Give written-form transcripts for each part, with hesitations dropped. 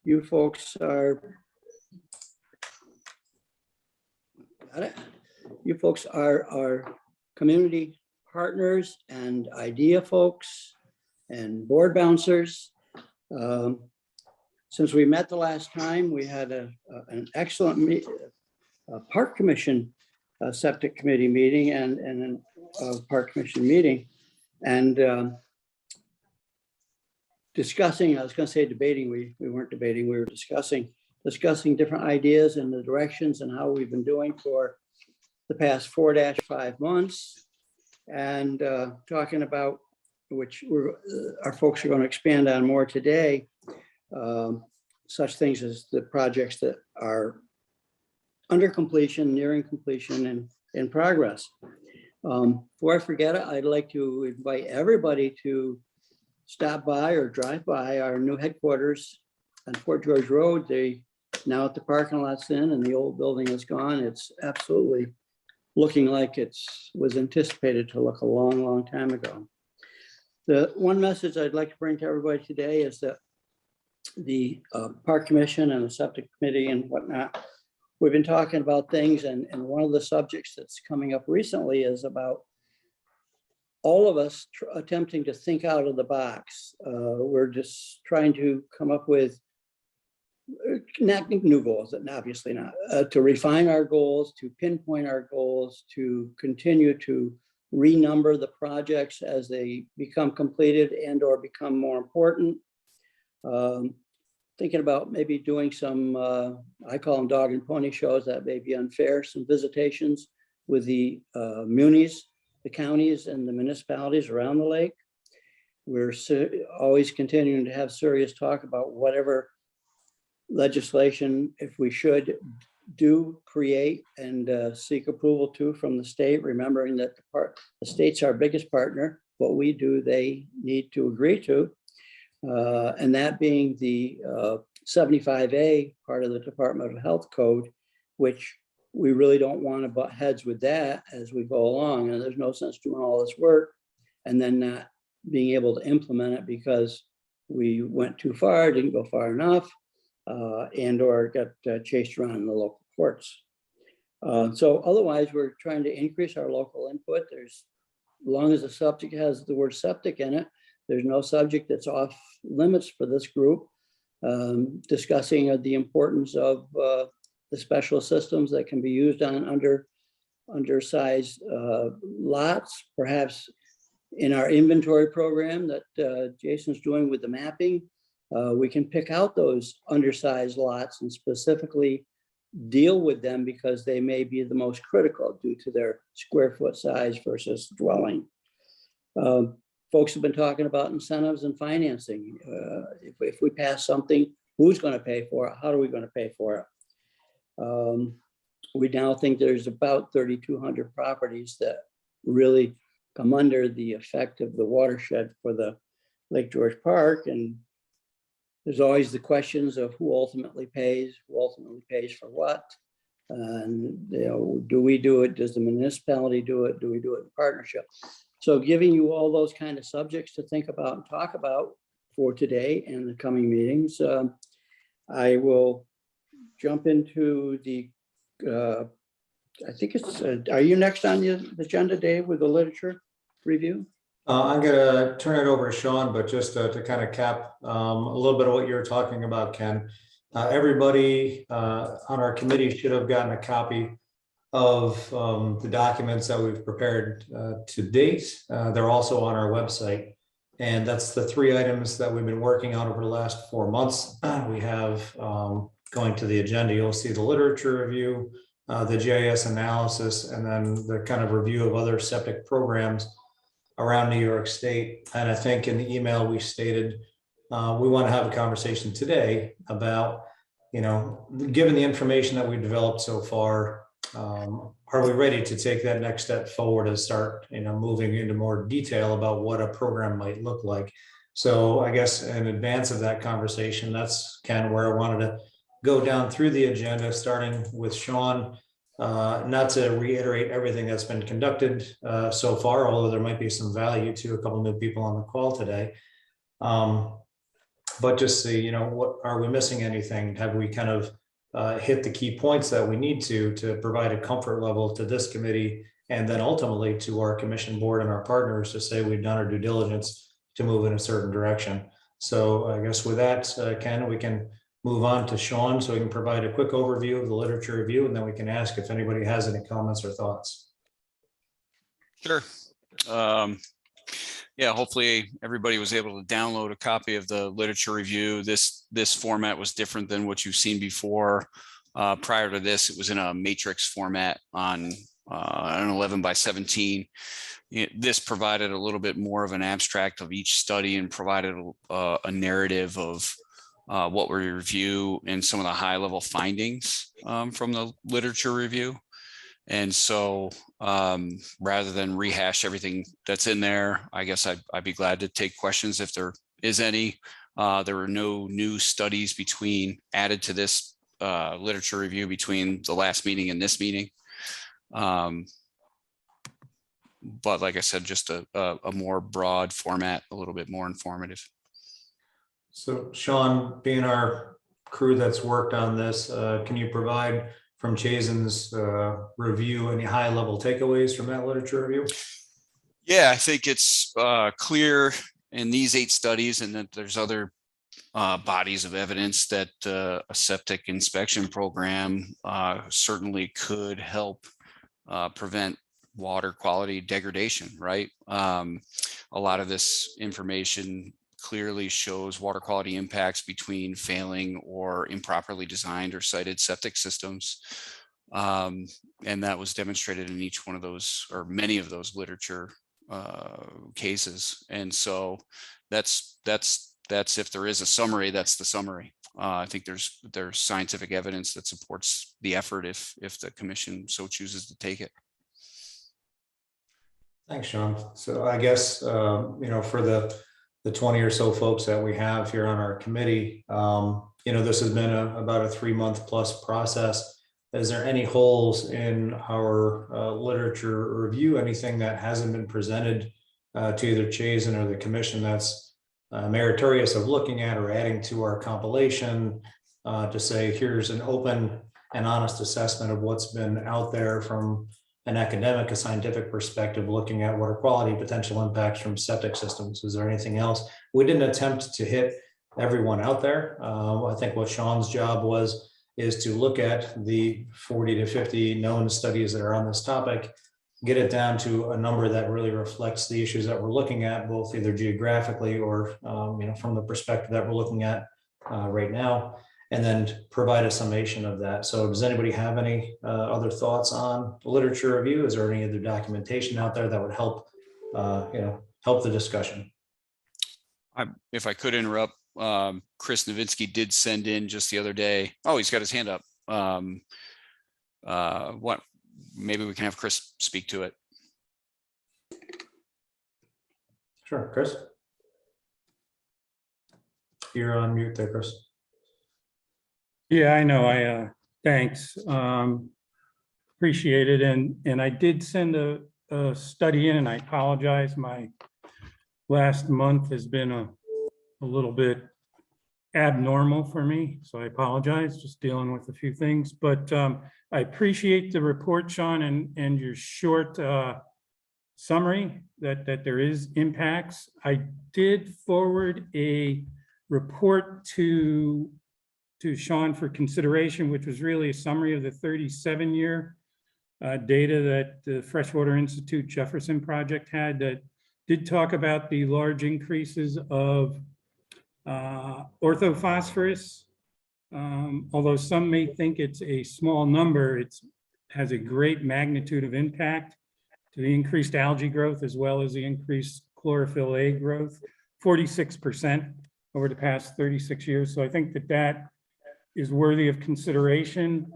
you folks are, got it? You folks are our community partners and idea folks and board bouncers. Since we met the last time, we had an excellent Park Commission Septic Committee meeting and a Park Commission meeting. And discussing, I was going to say debating, we weren't debating, we were discussing different ideas and the directions and how we've been doing for the past 4-5 months, and talking about, which our folks are going to expand on more today, such things as the projects that are under completion, nearing completion, and in progress. Before I forget it, I'd like to invite everybody to stop by or drive by our new headquarters on Fort George Road. Now that the parking lot's in and the old building is gone, it's absolutely looking like it was anticipated to look a long, long time ago. The one message I'd like to bring to everybody today is that the Park Commission and the Septic Committee and whatnot, we've been talking about things, and one of the subjects that's coming up recently is about all of us attempting to think out of the box. We're just trying to come up with not new goals, and obviously not, to refine our goals, to pinpoint our goals, to continue to renumber the projects as they become completed and or become more important. Thinking about maybe doing some, I call them dog and pony shows, that may be unfair, some visitations with the munis, the counties and the municipalities around the lake. We're always continuing to have serious talk about whatever legislation, if we should create and seek approval to from the state, remembering that the state's our biggest partner. What we do, they need to agree to. And that being the 75A part of the Department of Health Code, which we really don't want to butt heads with that as we go along. And there's no sense doing all this work and then not being able to implement it because we went too far, didn't go far enough, and or got chased around in the local courts. So otherwise, we're trying to increase our local input. As long as the subject has the word septic in it, there's no subject that's off limits for this group. Discussing the importance of the special systems that can be used on undersized lots, perhaps in our inventory program that Jason's doing with the mapping. We can pick out those undersized lots and specifically deal with them because they may be the most critical due to their square foot size versus dwelling. Folks have been talking about incentives and financing. If we pass something, who's going to pay for it? How are we going to pay for it? We now think there's about 3,200 properties that really come under the effect of the watershed for the Lake George Park. And there's always the questions of who ultimately pays for what. And do we do it? Does the municipality do it? Do we do it in partnership? So giving you all those kind of subjects to think about and talk about for today and the coming meetings, I will jump into the, I think it's, are you next on the agenda, Dave, with the literature review? I'm going to turn it over to Sean, but just to kind of cap a little bit of what you're talking about, Ken. Everybody on our committee should have gotten a copy of the documents that we've prepared to date. They're also on our website. And that's the 3 items that we've been working on over the last 4 months. We have going to the agenda, you'll see the literature review, the GIS analysis, and then the kind of review of other septic programs around New York State. And I think in the email we stated, we want to have a conversation today about, given the information that we've developed so far, are we ready to take that next step forward and start, moving into more detail about what a program might look like? So I guess in advance of that conversation, that's kind of where I wanted to go down through the agenda, starting with Sean, not to reiterate everything that's been conducted so far, although there might be some value to a couple new people on the call today. but just see, what are we missing anything? Have we kind of hit the key points that we need to provide a comfort level to this committee and then ultimately to our commission board and our partners to say we've done our due diligence to move in a certain direction. So I guess with that, Ken, we can move on to Sean so he can provide a quick overview of the literature review, and then we can ask if anybody has any comments or thoughts. Sure. Yeah, hopefully everybody was able to download a copy of the literature review. This format was different than what you've seen before. Prior to this, it was in a matrix format on an 11 by 17. This provided a little bit more of an abstract of each study and provided a narrative of what we review and some of the high level findings from the literature review. And so rather than rehash everything that's in there, I guess I'd be glad to take questions if there is any. There were no new studies added to this literature review between the last meeting and this meeting. But like I said, just a more broad format, a little bit more informative. So Sean, being our crew that's worked on this, can you provide from Chasen's review any high level takeaways from that literature review? Yeah, I think it's clear in these 8 studies, and that there's other bodies of evidence that a septic inspection program certainly could help prevent water quality degradation, right? A lot of this information clearly shows water quality impacts between failing or improperly designed or sited septic systems. And that was demonstrated in each one of those, or many of those literature cases. And so that's if there is a summary, that's the summary. I think there's scientific evidence that supports the effort if the commission so chooses to take it. Thanks, Sean. So I guess, for the 20 or so folks that we have here on our committee, this has been about a 3-month plus process. Is there any holes in our literature review, anything that hasn't been presented to either Chasen or the commission that's meritorious of looking at or adding to our compilation to say, here's an open and honest assessment of what's been out there from an academic, a scientific perspective, looking at water quality potential impacts from septic systems? Is there anything else? We didn't attempt to hit everyone out there. I think what Sean's job is to look at the 40 to 50 known studies that are on this topic, get it down to a number that really reflects the issues that we're looking at, both either geographically or from the perspective that we're looking at right now, and then provide a summation of that. So does anybody have any other thoughts on literature review? Is there any other documentation out there that would help, help the discussion? If I could interrupt, Chris Nowitzki did send in just the other day. Oh, he's got his hand up. Maybe we can have Chris speak to it. Sure, Chris. You're on mute there, Chris. Yeah, I know. Thanks. Appreciate it. And I did send a study in, and I apologize. My last month has been a little bit abnormal for me, so I apologize, just dealing with a few things. But I appreciate the report, Sean, and your short summary that there is impacts. I did forward a report to Sean for consideration, which was really a summary of the 37-year data that the Freshwater Institute Jefferson Project had, that did talk about the large increases of orthophosphorus. Although some may think it's a small number, it has a great magnitude of impact to the increased algae growth as well as the increased chlorophyll A growth, 46% over the past 36 years. So I think that is worthy of consideration.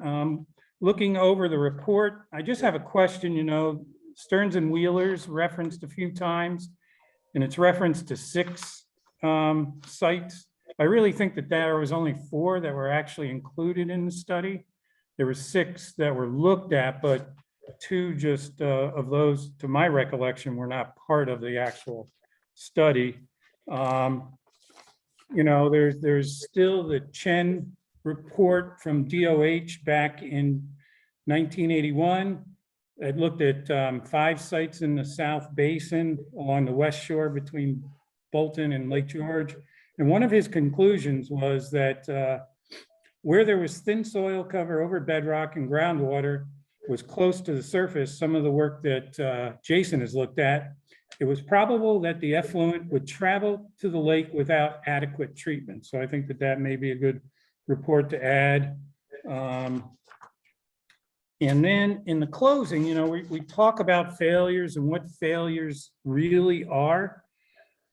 Looking over the report, I just have a question. Stearns and Wheeler's referenced a few times, and it's referenced to 6 sites. I really think that there was only 4 that were actually included in the study. There were 6 that were looked at, but 2 just of those, to my recollection, were not part of the actual study. you know, there's still the Chen report from DOH back in 1981. It looked at 5 sites in the South Basin along the West Shore between Bolton and Lake George. And one of his conclusions was that where there was thin soil cover over bedrock and groundwater was close to the surface, some of the work that Jason has looked at, it was probable that the effluent would travel to the lake without adequate treatment. So I think that that may be a good report to add. And then in the closing, you know, we talk about failures and what failures really are.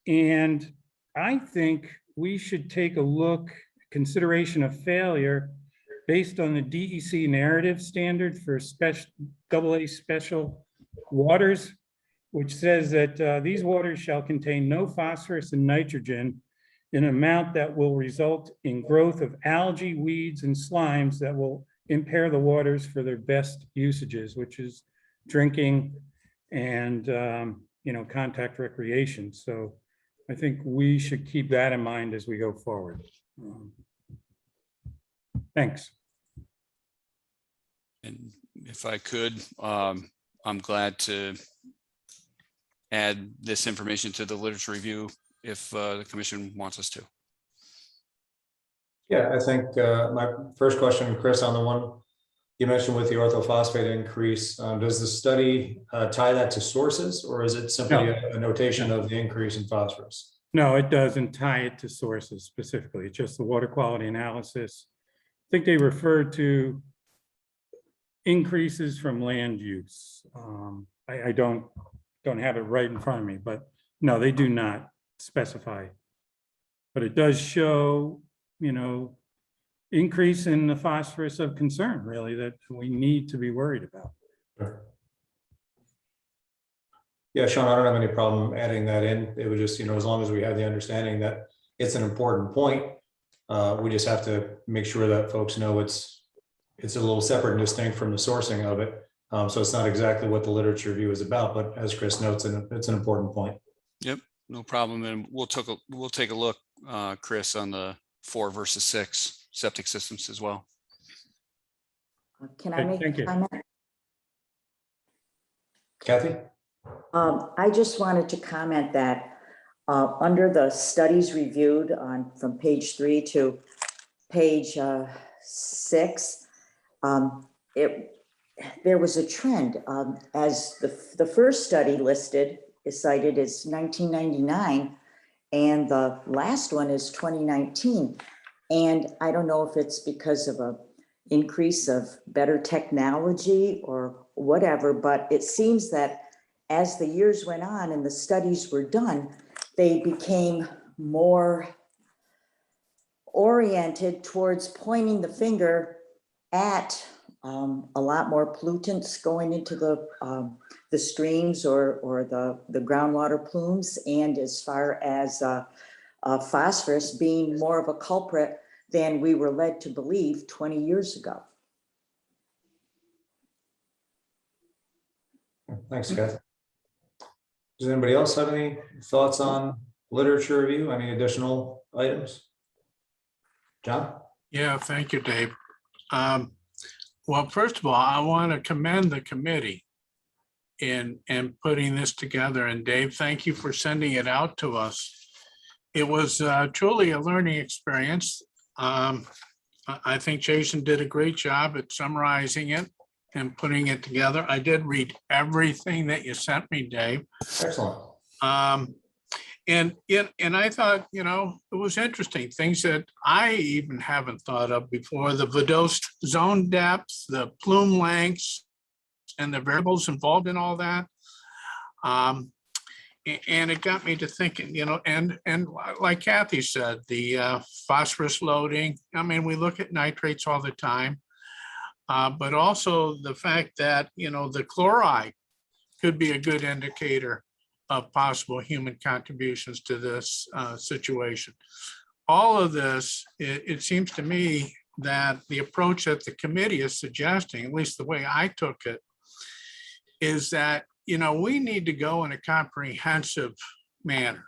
And I think we should take a look, consideration of failure based on the DEC narrative standard for AA special waters, which says that these waters shall contain no phosphorus and nitrogen in an amount that will result in growth of algae, weeds, and slimes that will impair the waters for their best usages, which is drinking and you know, contact recreation. So I think we should keep that in mind as we go forward. Thanks. And if I could, I'm glad to add this information to the literature review if the commission wants us to. Yeah, I think my first question, Chris, on the one you mentioned with the orthophosphate increase, does the study tie that to sources, or is it simply a notation of the increase in phosphorus? No, it doesn't tie it to sources specifically. It's just the water quality analysis. I think they refer to increases from land use. I don't have it right in front of me, but no, they do not specify. But it does show, you know, increase in the phosphorus of concern, really, that we need to be worried about. Sure. Yeah, Sean, I don't have any problem adding that in. It was just, you know, as long as we have the understanding that it's an important point, we just have to make sure that folks know it's a little separate and distinct from the sourcing of it. So it's not exactly what the literature review is about, but as Chris notes, it's an important point. Yep, no problem. And we'll take a look, Chris, on the 4 versus 6 septic systems as well. Can I make Thank a you. comment? Kathy? I just wanted to comment that under the studies reviewed from page 3 to page 6, there was a trend as the first study listed is cited as 1999 and the last one is 2019. And I don't know if it's because of an increase of better technology or whatever, but it seems that as the years went on and the studies were done, they became more oriented towards pointing the finger at a lot more pollutants going into the streams or the groundwater plumes, and as far as phosphorus being more of a culprit than we were led to believe 20 years ago. Thanks, Kathy. Does anybody else have any thoughts on literature review? Any additional items? John? Yeah, thank you, Dave. Well, first of all, I want to commend the committee in putting this together. And Dave, thank you for sending it out to us. It was truly a learning experience. I think Jason did a great job at summarizing it and putting it together. I did read everything that you sent me, Dave. Excellent. And I thought, you know, it was interesting, things that I even haven't thought of before, the Vadose zone depth, the plume lengths, and the variables involved in all that. And it got me to thinking, you know, and like Kathy said, the phosphorus loading, I mean, we look at nitrates all the time, but also the fact that, you know, the chloride could be a good indicator of possible human contributions to this situation. All of this, it seems to me that the approach that the committee is suggesting, at least the way I took it, is that, you know, we need to go in a comprehensive manner.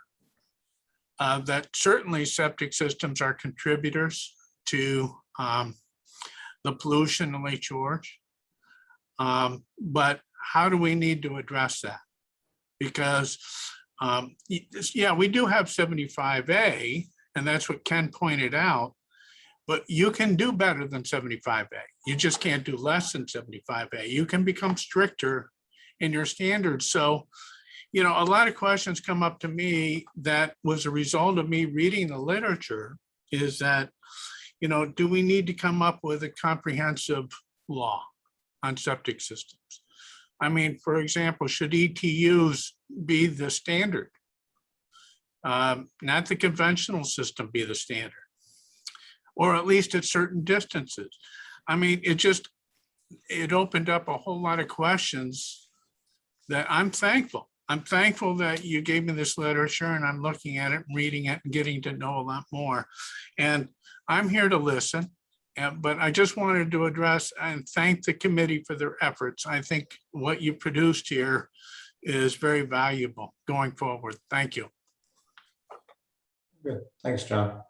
that certainly septic systems are contributors to the pollution in Lake George. But how do we need to address that? Because, yeah, we do have 75A, and that's what Ken pointed out, but you can do better than 75A. You just can't do less than 75A. You can become stricter in your standards. So, you know, a lot of questions come up to me that was a result of me reading the literature, is that, you know, do we need to come up with a comprehensive law on septic systems? I mean, for example, should ETUs be the standard? Not the conventional system be the standard, or at least at certain distances. I mean, it opened up a whole lot of questions that I'm thankful. I'm thankful that you gave me this literature, and I'm looking at it, reading it, and getting to know a lot more. And I'm here to listen, but I just wanted to address and thank the committee for their efforts. I think what you produced here is very valuable going forward. Thank you. Good. Thanks, John.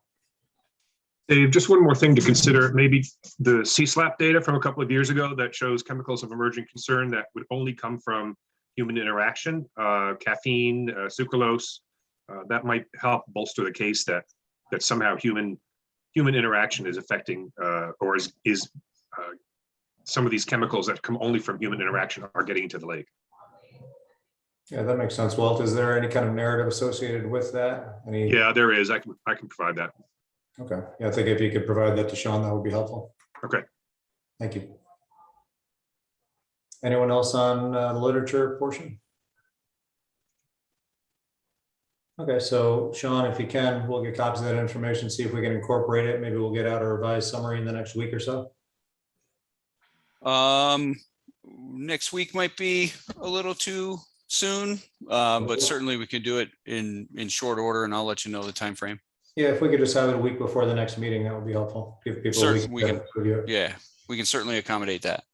Dave, just one more thing to consider, maybe the CSLAP data from a couple of years ago that shows chemicals of emerging concern that would only come from human interaction, caffeine, sucralose, that might help bolster the case that somehow human interaction is affecting or is some of these chemicals that come only from human interaction are getting into the lake. Yeah, that makes sense. Walt, is there any kind of narrative associated with that? Yeah, there is. I can provide that. Okay. Yeah, I think if you could provide that to Sean, that would be helpful. Okay. Thank you. Anyone else on the literature portion? Okay, so Sean, if you can, we'll get copies of that information, see if we can incorporate it. Maybe we'll get out a revised summary in the next week or so. Next week might be a little too soon, but certainly we can do it in short order, and I'll let you know the time frame. Yeah, if we could just have it a week before the next meeting, that would be helpful. Give people a week We to can, review it. yeah, we can certainly accommodate that.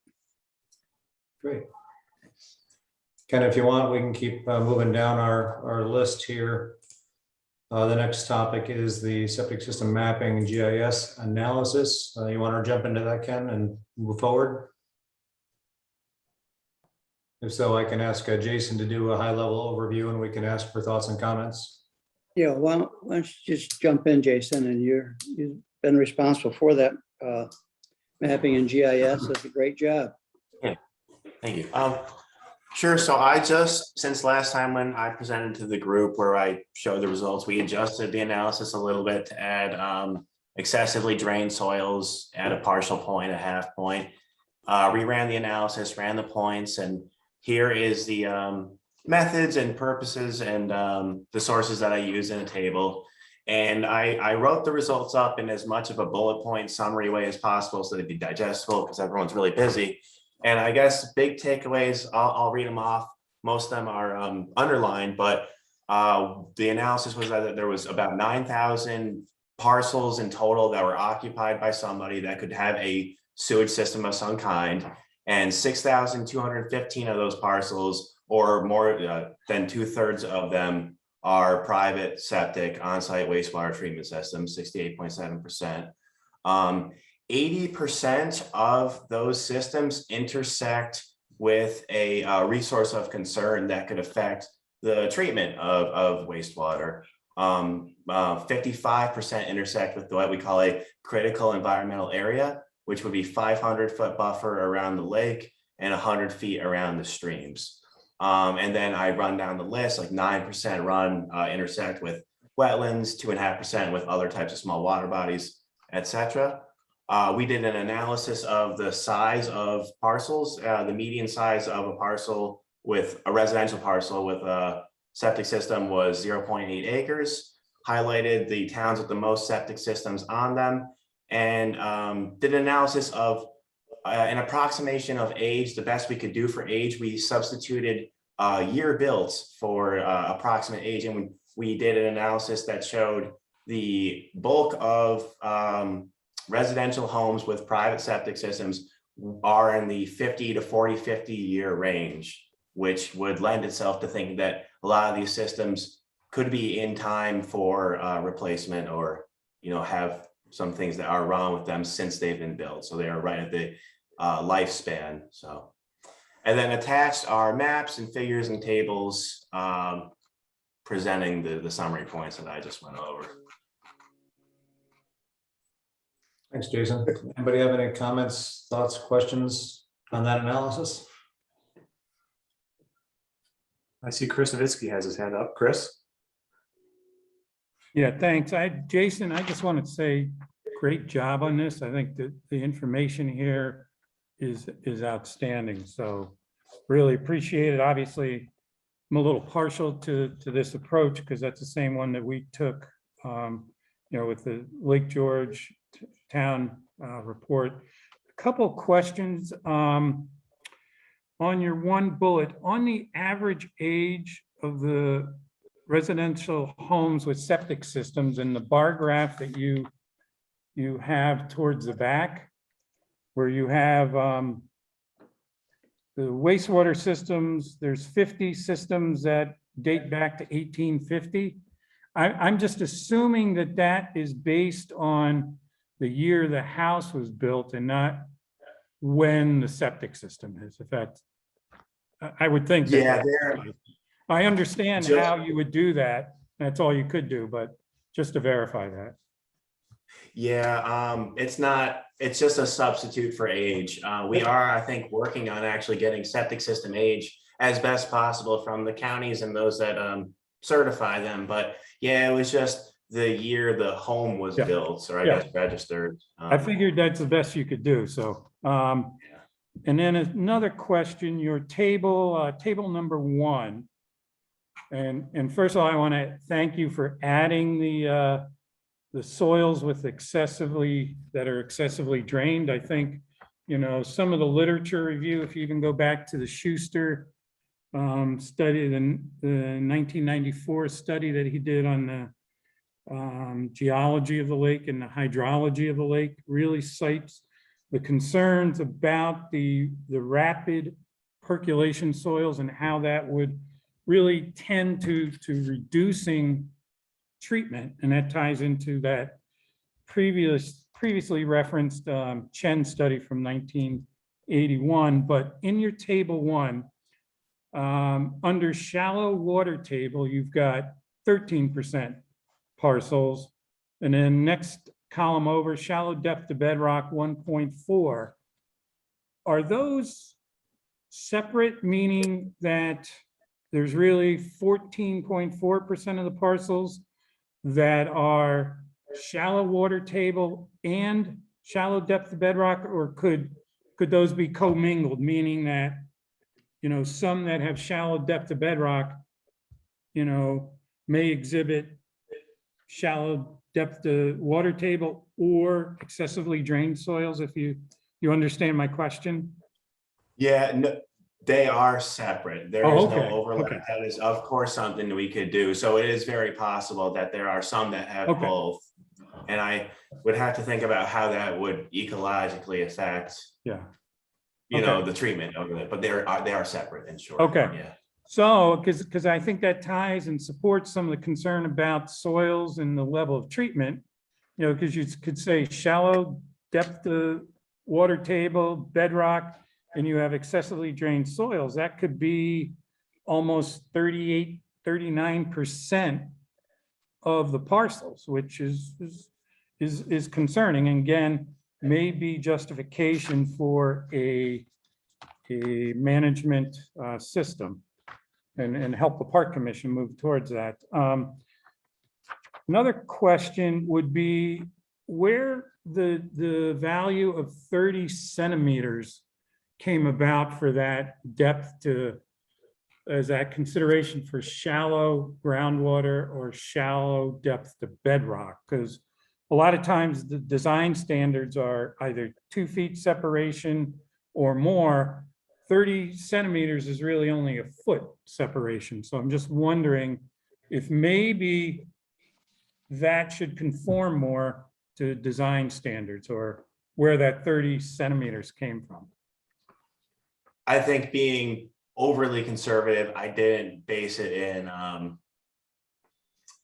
Great. Ken, if you want, we can keep moving down our list here. The next topic is the septic system mapping and GIS analysis. You want to jump into that, Ken, and move forward? If so, I can ask Jason to do a high-level overview, and we can ask for thoughts and comments. Yeah, why don't you just jump in, Jason, and you've been responsible for that mapping and GIS. That's a great job. Yeah, thank you. Sure. So I just, since last time when I presented to the group where I showed the results, we adjusted the analysis a little bit to add excessively drained soils at a partial point, a half point. Reran the analysis, ran the points, and here is the methods and purposes and the sources that I use in a table. And I wrote the results up in as much of a bullet point summary way as possible so they'd be digestible because everyone's really busy. And I guess big takeaways, I'll read them off. Most of them are underlined, but the analysis was that there was about 9,000 parcels in total that were occupied by somebody that could have a sewage system of some kind. And 6,215 of those parcels, or more than 2/3 of them, are private septic on-site wastewater treatment systems, 68.7%. 80% of those systems intersect with a resource of concern that could affect the treatment of wastewater. 55% intersect with what we call a critical environmental area, which would be 500-foot buffer around the lake and 100 feet around the streams. And then I run down the list, like 9% intersect with wetlands, 2.5% with other types of small water bodies, etc. We did an analysis of the size of parcels. The median size of a parcel with a residential parcel with a septic system was 0.8 acres, highlighted the towns with the most septic systems on them, and did an analysis of an approximation of age. The best we could do for age, we substituted year built for approximate age, and we did an analysis that showed the bulk of residential homes with private septic systems are in the 50 to 50 year range, which would lend itself to thinking that a lot of these systems could be in time for replacement, or, you know, have some things that are wrong with them since they've been built. So they are right at the lifespan. So, and then attached are maps and figures and tables presenting the summary points that I just went over. Thanks, Jason. Anybody have any comments, thoughts, questions on that analysis? I see Chris Novitsky has his hand up. Chris? Yeah, thanks. Jason, I just wanted to say, great job on this. I think that the information here is outstanding. So really appreciate it. Obviously, I'm a little partial to this approach because that's the same one that we took, you know, with the Lake George town report. A couple of questions on your one bullet. On the average age of the residential homes with septic systems, and the bar graph that you have towards the back, where you have the wastewater systems, there's 50 systems that date back to 1850. I'm just assuming that that is based on the year the house was built and not when the septic system is. If that's, I would think. Yeah, I understand Just- how you would do that. That's all you could do, but just to verify that. yeah, it's just a substitute for age. We are, I think, working on actually getting septic system age as best possible from the counties and those that certify them. But yeah, it was just the year the home was Yeah. built, or I Yeah. guess registered. I figured that's the best you could do, so. And then another question, your table, table number 1. And first of all, I want to thank you for adding the soils with that are excessively drained. I think, you know, some of the literature review, if you even go back to the Schuster study, the 1994 study that he did on the geology of the lake and the hydrology of the lake, really cites the concerns about the rapid percolation soils and how that would really tend to reducing treatment. And that ties into that previously referenced Chen study from 1981. But in your table 1, under shallow water table, you've got 13% parcels. And then next column over, shallow depth to bedrock 1.4. Are those separate, meaning that there's really 14.4% of the parcels that are shallow water table and shallow depth to bedrock, or could those be commingled, meaning that, you know, some that have shallow depth to bedrock, you know, may exhibit shallow depth to water table or excessively drained soils, if you understand my question? Yeah, no, they are separate. There Oh, is okay, no overlap. okay. That is, of course, something we could do. So it is very possible that there are some that have Okay. both. And I would have to think about how that would ecologically affect, Yeah. you know, Okay. the treatment of it, but they are separate in short. Okay. Yeah. So, because I think that ties and supports some of the concern about soils and the level of treatment, you know, because you could say shallow depth to water table, bedrock, and you have excessively drained soils. That could be almost 38, 39% of the parcels, which is concerning. And again, may be justification for a management system. And help the park commission move towards that. Another question would be where the value of 30 centimeters came about for that depth to, as that consideration for shallow groundwater or shallow depth to bedrock, because a lot of times the design standards are either 2 feet separation or more. 30 centimeters is really only a foot separation. So I'm just wondering if maybe that should conform more to design standards, or where that 30 centimeters came from. I think being overly conservative, I didn't base it in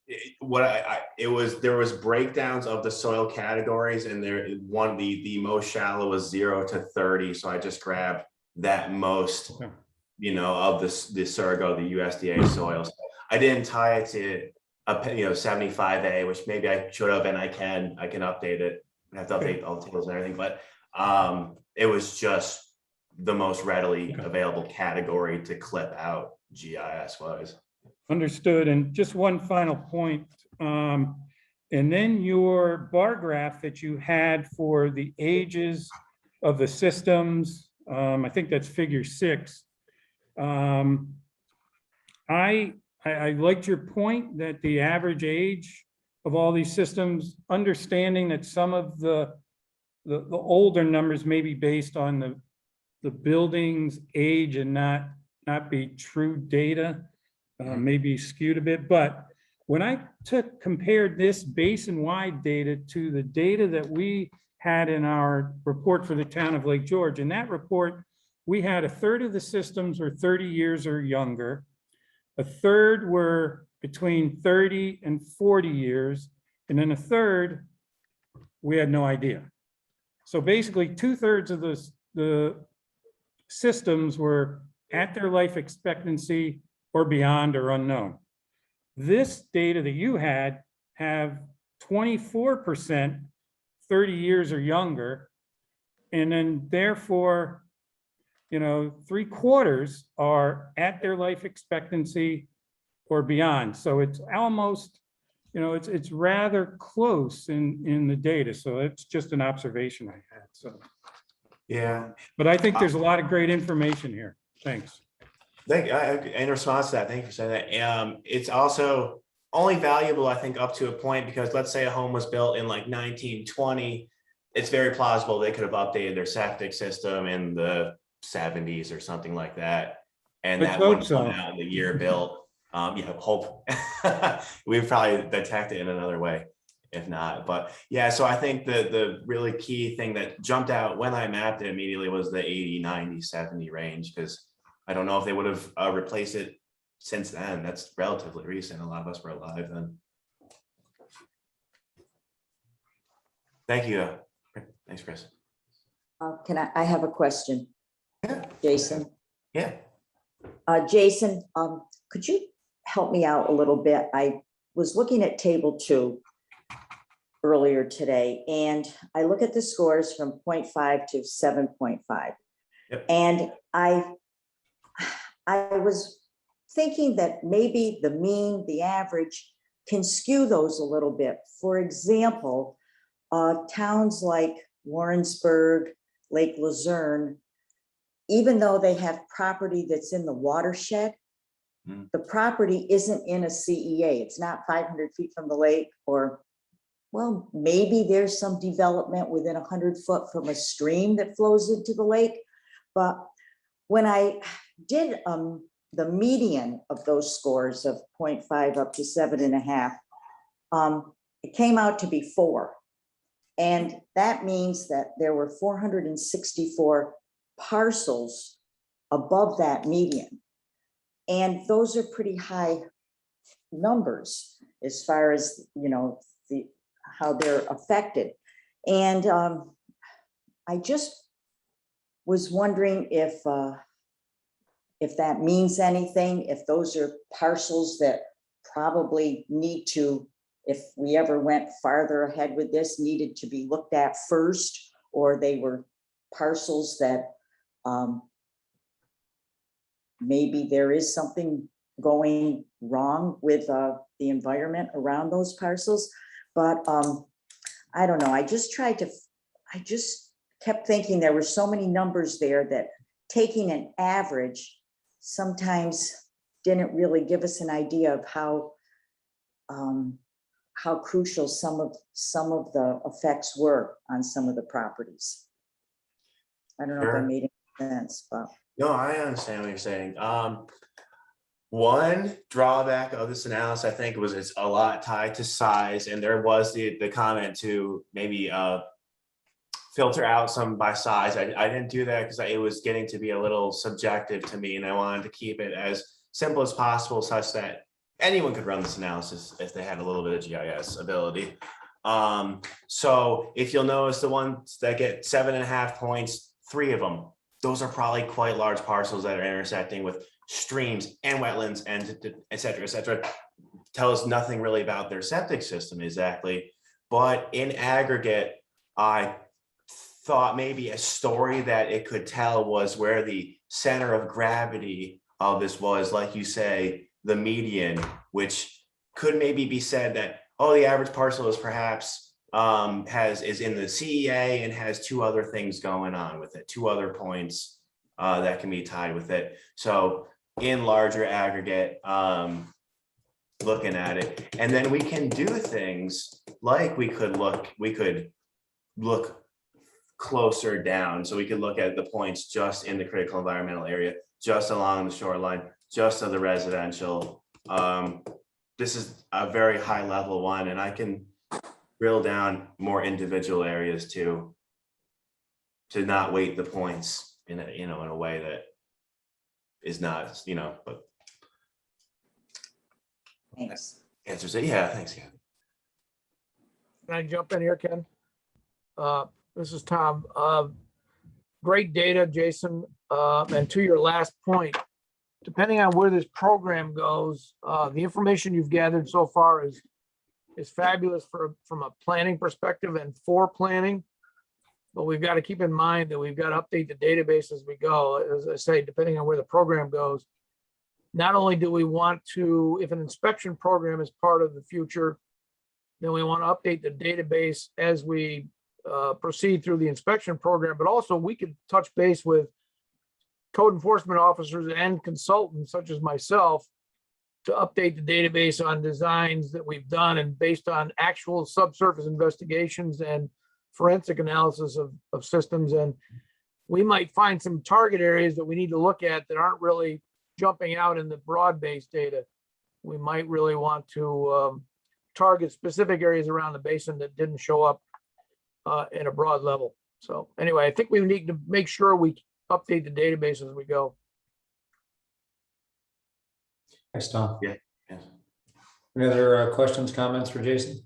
there was breakdowns of the soil categories, and the most shallow was 0 to 30. So I just grabbed that most, of the Surgo, the USDA soils. I didn't tie it to 75A, which maybe I should have, and I can update it. I have to update all the tables and everything, but it was just the most readily available category to clip out GIS wise. Understood. And just one final point. And then your bar graph that you had for the ages of the systems, I think that's figure 6. I liked your point that the average age of all these systems, understanding that some of the older numbers may be based on the building's age and not be true data. Maybe skewed a bit, but when I compared this basin-wide data to the data that we had in our report for the town of Lake George, in that report, we had 1/3 of the systems were 30 years or younger, 1/3 were between 30 and 40 years, and then 1/3 we had no idea. So basically 2/3 of the systems were at their life expectancy or beyond or unknown. This data that you have 24% 30 years or younger, and then therefore, 3/4 are at their life expectancy or beyond. So it's almost, it's rather close in the data. So it's just an observation I had. So yeah, but I think there's a lot of great information here. Thanks. In response to that, thank you for saying that. It's also only valuable, I think, up to a point, because let's say a home was built in like 1920, it's very plausible they could have updated their septic system in the 70s or something like that, and that wouldn't come out in the year built. Hope we've probably detected it in another way, if not. But yeah, so I think the really key thing that jumped out when I mapped it immediately was the 80, 90, 70 range, because I don't know if they would have replaced it since then. That's relatively recent. A lot of us were alive then. Thank you. Thanks, Chris. I have a question. Yeah. Jason. Yeah. Jason, could you help me out a little bit? I was looking at table 2 earlier today, and I look at the scores from 0.5 to 7.5. Yep. And I was thinking that maybe the mean, the average can skew those a little bit. For example, towns like Warrensburg, Lake Luzerne, even though they have property that's in the watershed, the property isn't in a CEA. It's not 500 feet from the lake, or, well, maybe there's some development within 100 foot from a stream that flows into the lake. But when I did the median of those scores of 0.5 up to 7.5, it came out to be 4. And that means that there were 464 parcels above that median. And those are pretty high numbers as far as, how they're affected. And I just was wondering if that means anything, if those are parcels that probably need to, if we ever went farther ahead with this, needed to be looked at first, or they were parcels that maybe there is something going wrong with the environment around those parcels. But I don't know, I just kept thinking there were so many numbers there that taking an average sometimes didn't really give us an idea of how crucial some of the effects were on some of the properties. I don't know if that made any sense, but. No, I understand what you're saying. One drawback of this analysis, I think, was it's a lot tied to size, and there was the comment to maybe filter out some by size. I didn't do that because it was getting to be a little subjective to me, and I wanted to keep it as simple as possible, such that anyone could run this analysis if they had a little bit of GIS ability. So if you'll notice the ones that get 7.5 points, 3 of them, those are probably quite large parcels that are intersecting with streams and wetlands and et cetera, tell us nothing really about their septic system exactly. But in aggregate, I thought maybe a story that it could tell was where the center of gravity of this was, like you say, the median, which could maybe be said that, oh, the average parcel is perhaps is in the CEA and has 2 other things going on with it, 2 other points that can be tied with it. So in larger aggregate, looking at it, and then we can do things like we could look closer down. So we could look at the points just in the critical environmental area, just along the shoreline, just of the residential. This is a very high level one, and I can drill down more individual areas to not weight the points in a, in a way that is not, but Thanks. answers it. Yeah, thanks, Kathy. Can I jump in here, Ken? This is Tom. Great data, Jason. And to your last point, depending on where this program goes, the information you've gathered so far is fabulous from a planning perspective and for planning. But we've got to keep in mind that we've got to update the database as we go. As I say, depending on where the program goes, not only do we want to, if an inspection program is part of the future, then we want to update the database as we proceed through the inspection program, but also we could touch base with code enforcement officers and consultants such as myself to update the database on designs that we've done and based on actual subsurface investigations and forensic analysis of systems. And we might find some target areas that we need to look at that aren't really jumping out in the broad-based data. We might really want to target specific areas around the basin that didn't show up in a broad level. So anyway, I think we need to make sure we update the database as we go. Thanks, Tom. Yeah. Any other questions, comments for Jason?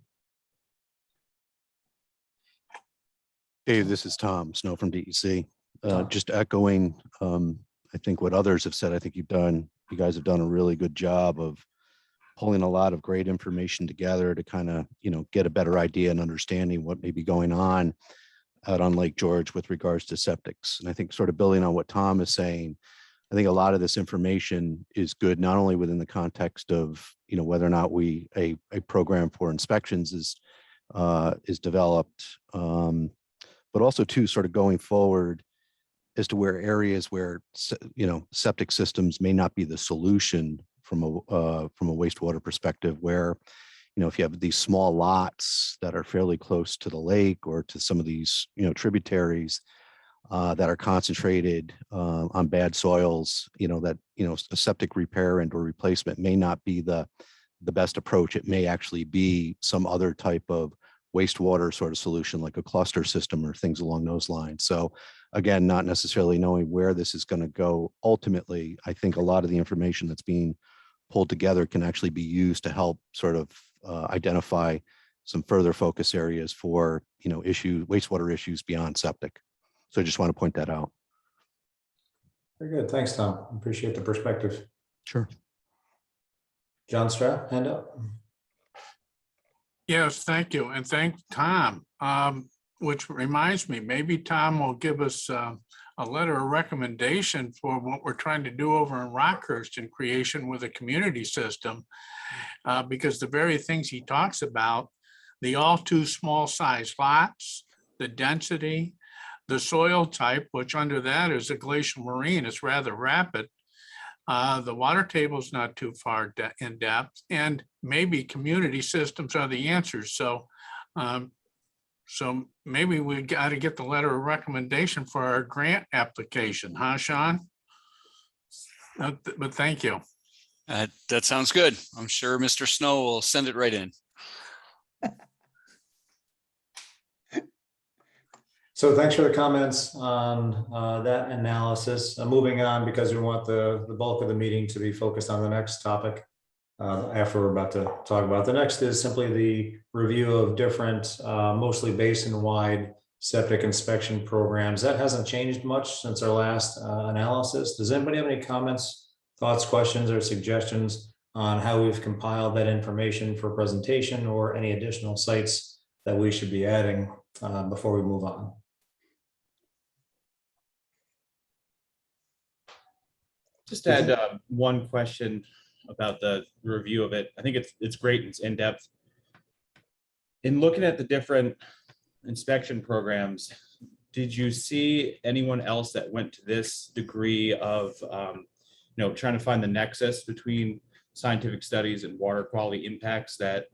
Dave, this is Tom Snow from DEC. Tom. Just echoing, I think what others have said. I think you guys have done a really good job of pulling a lot of great information together to kind of, get a better idea and understanding what may be going on out on Lake George with regards to septics. And I think sort of building on what Tom is saying, I think a lot of this information is good, not only within the context of, whether or not a program for inspections is developed, but also too, sort of going forward as to where areas where, septic systems may not be the solution from a wastewater perspective, where, if you have these small lots that are fairly close to the lake or to some of these, tributaries that are concentrated on bad soils, that, a septic repair and or replacement may not be the best approach. It may actually be some other type of wastewater sort of solution, like a cluster system or things along those lines. So again, not necessarily knowing where this is going to go ultimately, I think a lot of the information that's being pulled together can actually be used to help sort of identify some further focus areas for, wastewater issues beyond septic. So I just want to point that out. Very good. Thanks, Tom. Appreciate the perspective. Sure. John Stroud, hand up. Yes, thank you. And thank Tom, which reminds me, maybe Tom will give us a letter of recommendation for what we're trying to do over in Rockhurst in creation with a community system. Because the very things he talks about, the all too small size lots, the density, the soil type, which under that is a glacial marine, it's rather rapid. The water table is not too far in depth, and maybe community systems are the answers. So, so maybe we got to get the letter of recommendation for our grant application, huh, Sean? But thank you. That sounds good. I'm sure Mr. Snow will send it right in. So thanks for the comments on that analysis. Moving on, because we want the bulk of the meeting to be focused on the next topic. after we're about to talk about. The next is simply the review of different, mostly basin-wide septic inspection programs. That hasn't changed much since our last analysis. Does anybody have any comments, thoughts, questions, or suggestions on how we've compiled that information for presentation, or any additional sites that we should be adding before we move on? Just add one question about the review of it. I think it's great. It's in depth. In looking at the different inspection programs, did you see anyone else that went to this degree of, trying to find the nexus between scientific studies and water quality impacts that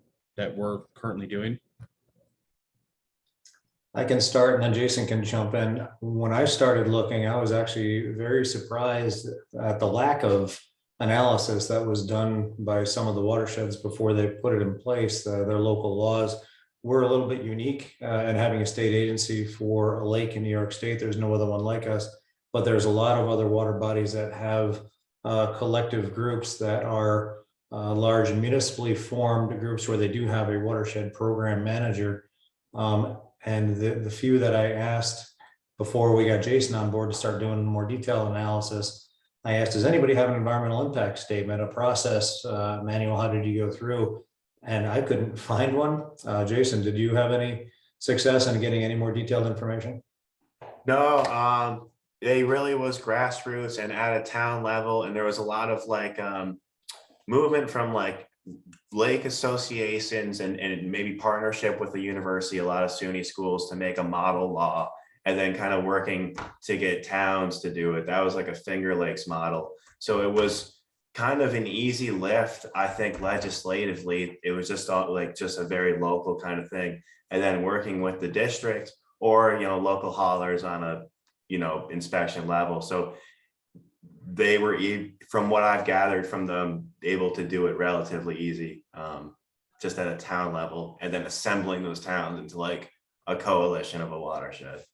we're currently doing? I can start and then Jason can jump in. When I started looking, I was actually very surprised at the lack of analysis that was done by some of the watersheds before they put it in place. Their local laws were a little bit unique, and having a state agency for a lake in New York State, there's no other one like us. But there's a lot of other water bodies that have collective groups that are large municipally formed groups where they do have a watershed program manager. And the few that I asked before we got Jason on board to start doing more detailed analysis, I asked, does anybody have an environmental impact statement, a process manual? How did you go through? And I couldn't find one. Jason, did you have any success in getting any more detailed information? No, it really was grassroots and at a town level. And there was a lot of movement from lake associations and maybe partnership with the university, a lot of SUNY schools, to make a model law, and then kind of working to get towns to do it. That was like a Finger Lakes model. So it was kind of an easy lift, I think, legislatively. It was just just a very local kind of thing. And then working with the district or, local haulers on a, inspection level. So they were, from what I've gathered from them, able to do it relatively easy, just at a town level, and then assembling those towns into a coalition of a watershed.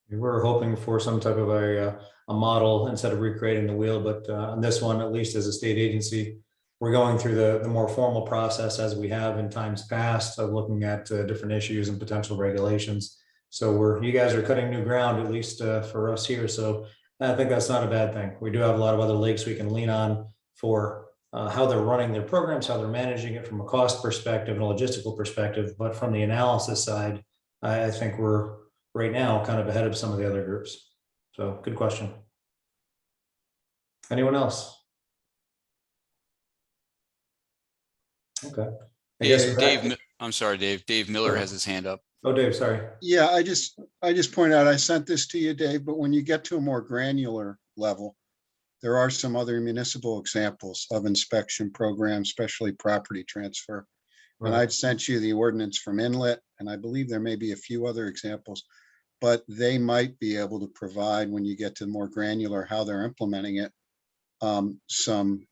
We were hoping for some type of a model instead of recreating the wheel, but on this one, at least as a state agency, we're going through the more formal process as we have in times past of looking at different issues and potential regulations. So you guys are cutting new ground, at least for us here. So I think that's not a bad thing. We do have a lot of other lakes we can lean on for how they're running their programs, how they're managing it from a cost perspective and a logistical perspective. But from the analysis side, I think we're right now kind of ahead of some of the other groups. So good question. Anyone else? Okay. Dave, I'm sorry, Dave. Dave Miller has his hand up. Oh, Dave, sorry. Yeah, I just point out, I sent this to you, Dave, but when you get to a more granular level, there are some other municipal examples of inspection programs, especially property transfer. And I'd sent you the ordinance from Inlet, and I believe there may be a few other examples, but they might be able to provide, when you get to more granular how they're implementing it, some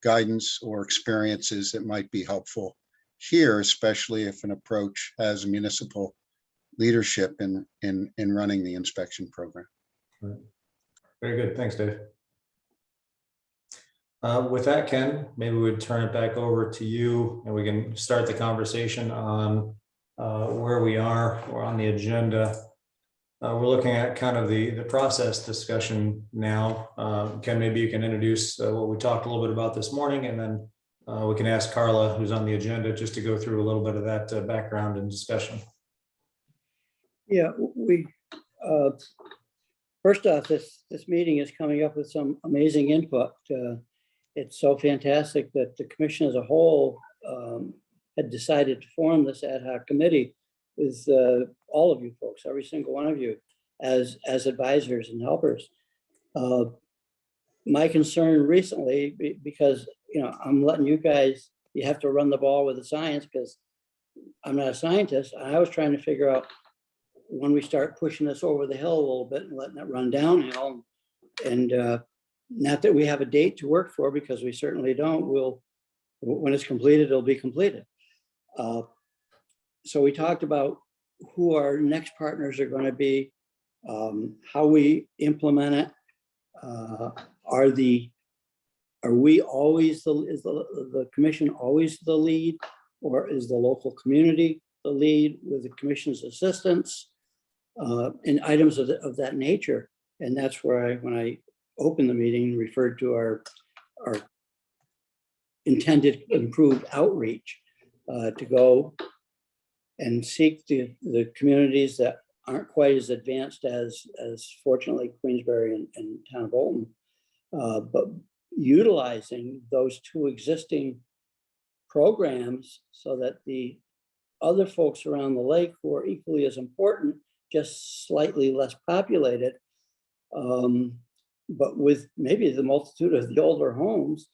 guidance or experiences that might be helpful here, especially if an approach has municipal leadership in running the inspection program. Very good. Thanks, Dave. With that, Ken, maybe we'd turn it back over to you and we can start the conversation on where we are or on the agenda. We're looking at kind of the process discussion now. Ken, maybe you can introduce what we talked a little bit about this morning, and then we can ask Carla, who's on the agenda, just to go through a little bit of that background and discussion. Yeah, we first off, this meeting is coming up with some amazing input. It's so fantastic that the commission as a whole had decided to form this ad hoc committee with all of you folks, every single one of you, as advisors and helpers. My concern recently, because I'm letting you guys, you have to run the ball with the science because I'm not a scientist. I was trying to figure out when we start pushing this over the hill a little bit and letting it run downhill. And not that we have a date to work for, because we certainly don't. When it's completed, it'll be completed. So we talked about who our next partners are going to be, how we implement it. Are are we always is the commission always the lead, or is the local community the lead with the commission's assistance in items of that nature? And that's where when I opened the meeting, referred to our intended improved outreach to go and seek the communities that aren't quite as advanced as fortunately Queensbury and Town of Bolton, but utilizing those two existing programs so that the other folks around the lake who are equally as important, just slightly less populated, but with maybe the multitude of the older homes,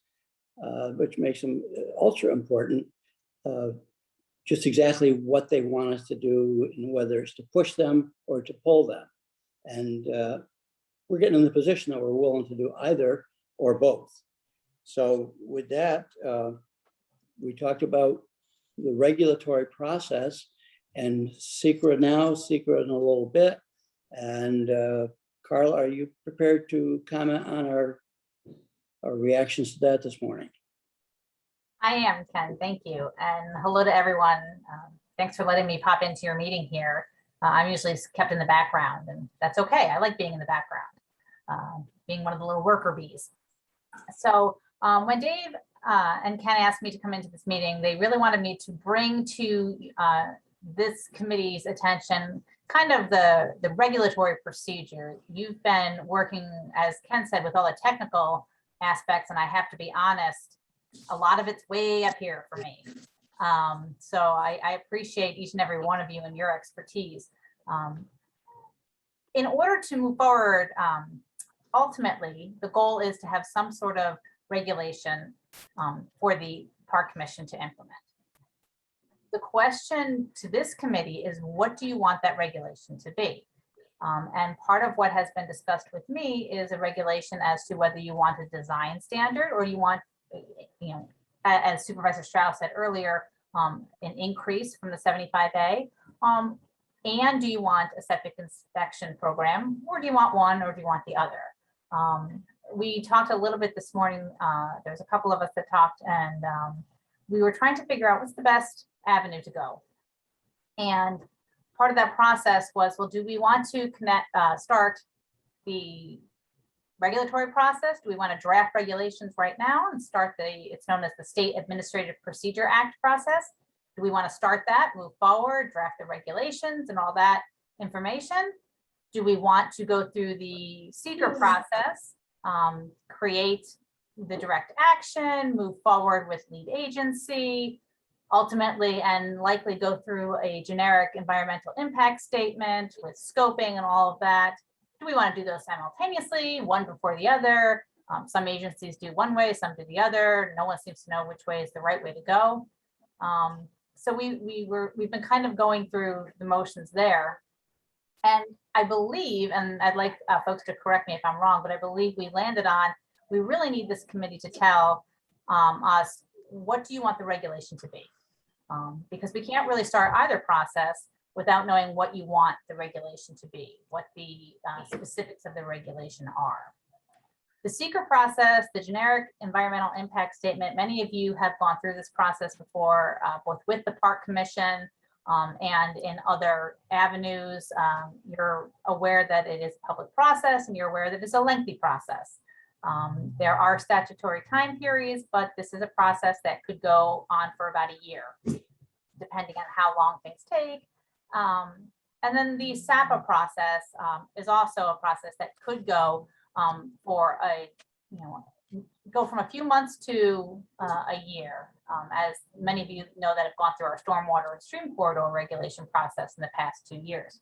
which makes them ultra important, just exactly what they want us to do, and whether it's to push them or to pull them. And we're getting in the position that we're willing to do either or both. So with that, we talked about the regulatory process and secret now, secret in a little bit. And Carla, are you prepared to comment on our reactions to that this morning? I am, Ken, thank you. And hello to everyone. Thanks for letting me pop into your meeting here. I'm usually kept in the background, and that's okay. I like being in the background, being one of the little worker bees. So when Dave and Ken asked me to come into this meeting, they really wanted me to bring to this committee's attention kind of the regulatory procedure. You've been working, as Ken said, with all the technical aspects, and I have to be honest, a lot of it's way up here for me. So I appreciate each and every one of you and your expertise. In order to move forward, ultimately, the goal is to have some sort of regulation for the Park Commission to implement. The question to this committee is, what do you want that regulation to be? And part of what has been discussed with me is a regulation as to whether you want a design standard or you want, you know, as Supervisor Strauss said earlier, an increase from the 75A. And do you want a septic inspection program, or do you want one, or do you want the other? We talked a little bit this morning. There's a couple of us that talked, and we were trying to figure out what's the best avenue to go. And part of that process was, well, do we want to start the regulatory process? Do we want to draft regulations right now and start it's known as the State Administrative Procedure Act process? Do we want to start that, move forward, draft the regulations and all that information? Do we want to go through the seeker process, create the direct action, move forward with lead agency, ultimately, and likely go through a generic environmental impact statement with scoping and all of that? Do we want to do those simultaneously, one before the other? Some agencies do one way, some do the other. No one seems to know which way is the right way to go. So we've been kind of going through the motions there. And I believe, and I'd like folks to correct me if I'm wrong, but I believe we landed on, we really need this committee to tell us, what do you want the regulation to be? Because we can't really start either process without knowing what you want the regulation to be, what the specifics of the regulation are. The seeker process, the generic environmental impact statement, many of you have gone through this process before, both with the Park Commission and in other avenues. You're aware that it is a public process, and you're aware that it's a lengthy process. There are statutory time periods, but this is a process that could go on for about a year, depending on how long things take. And then the SAPA process is also a process that could go for go from a few months to a year, as many of you know that have gone through our stormwater and stream corridor regulation process in the past 2 years.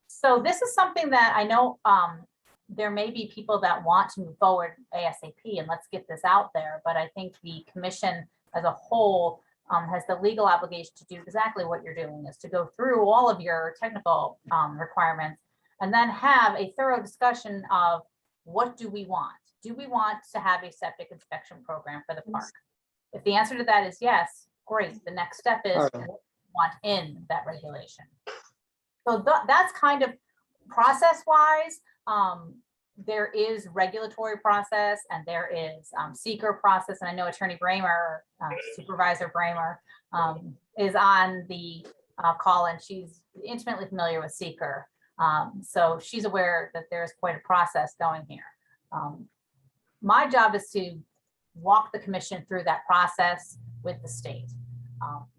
So this is something that I know there may be people that want to move forward ASAP, and let's get this out there. But I think the commission as a whole has the legal obligation to do exactly what you're doing, is to go through all of your technical requirements and then have a thorough discussion of, what do we want? Do we want to have a septic inspection program for the park? If the answer to that is yes, great. The next step is what do you want in that regulation. So that's kind of process-wise. there is regulatory process and there is seeker process. And I know Attorney Bramer, Supervisor Bramer, is on the call, and she's intimately familiar with seeker. So she's aware that there's quite a process going here. My job is to walk the commission through that process with the state.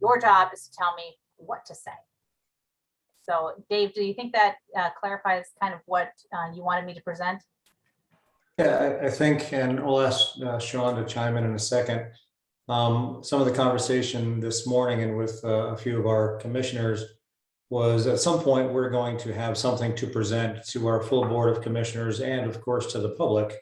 Your job is to tell me what to say. So Dave, do you think that clarifies kind of what you wanted me to present? Yeah, I think, and I'll ask Sean to chime in a second. Some of the conversation this morning and with a few of our commissioners was at some point, we're going to have something to present to our full board of commissioners and of course to the public.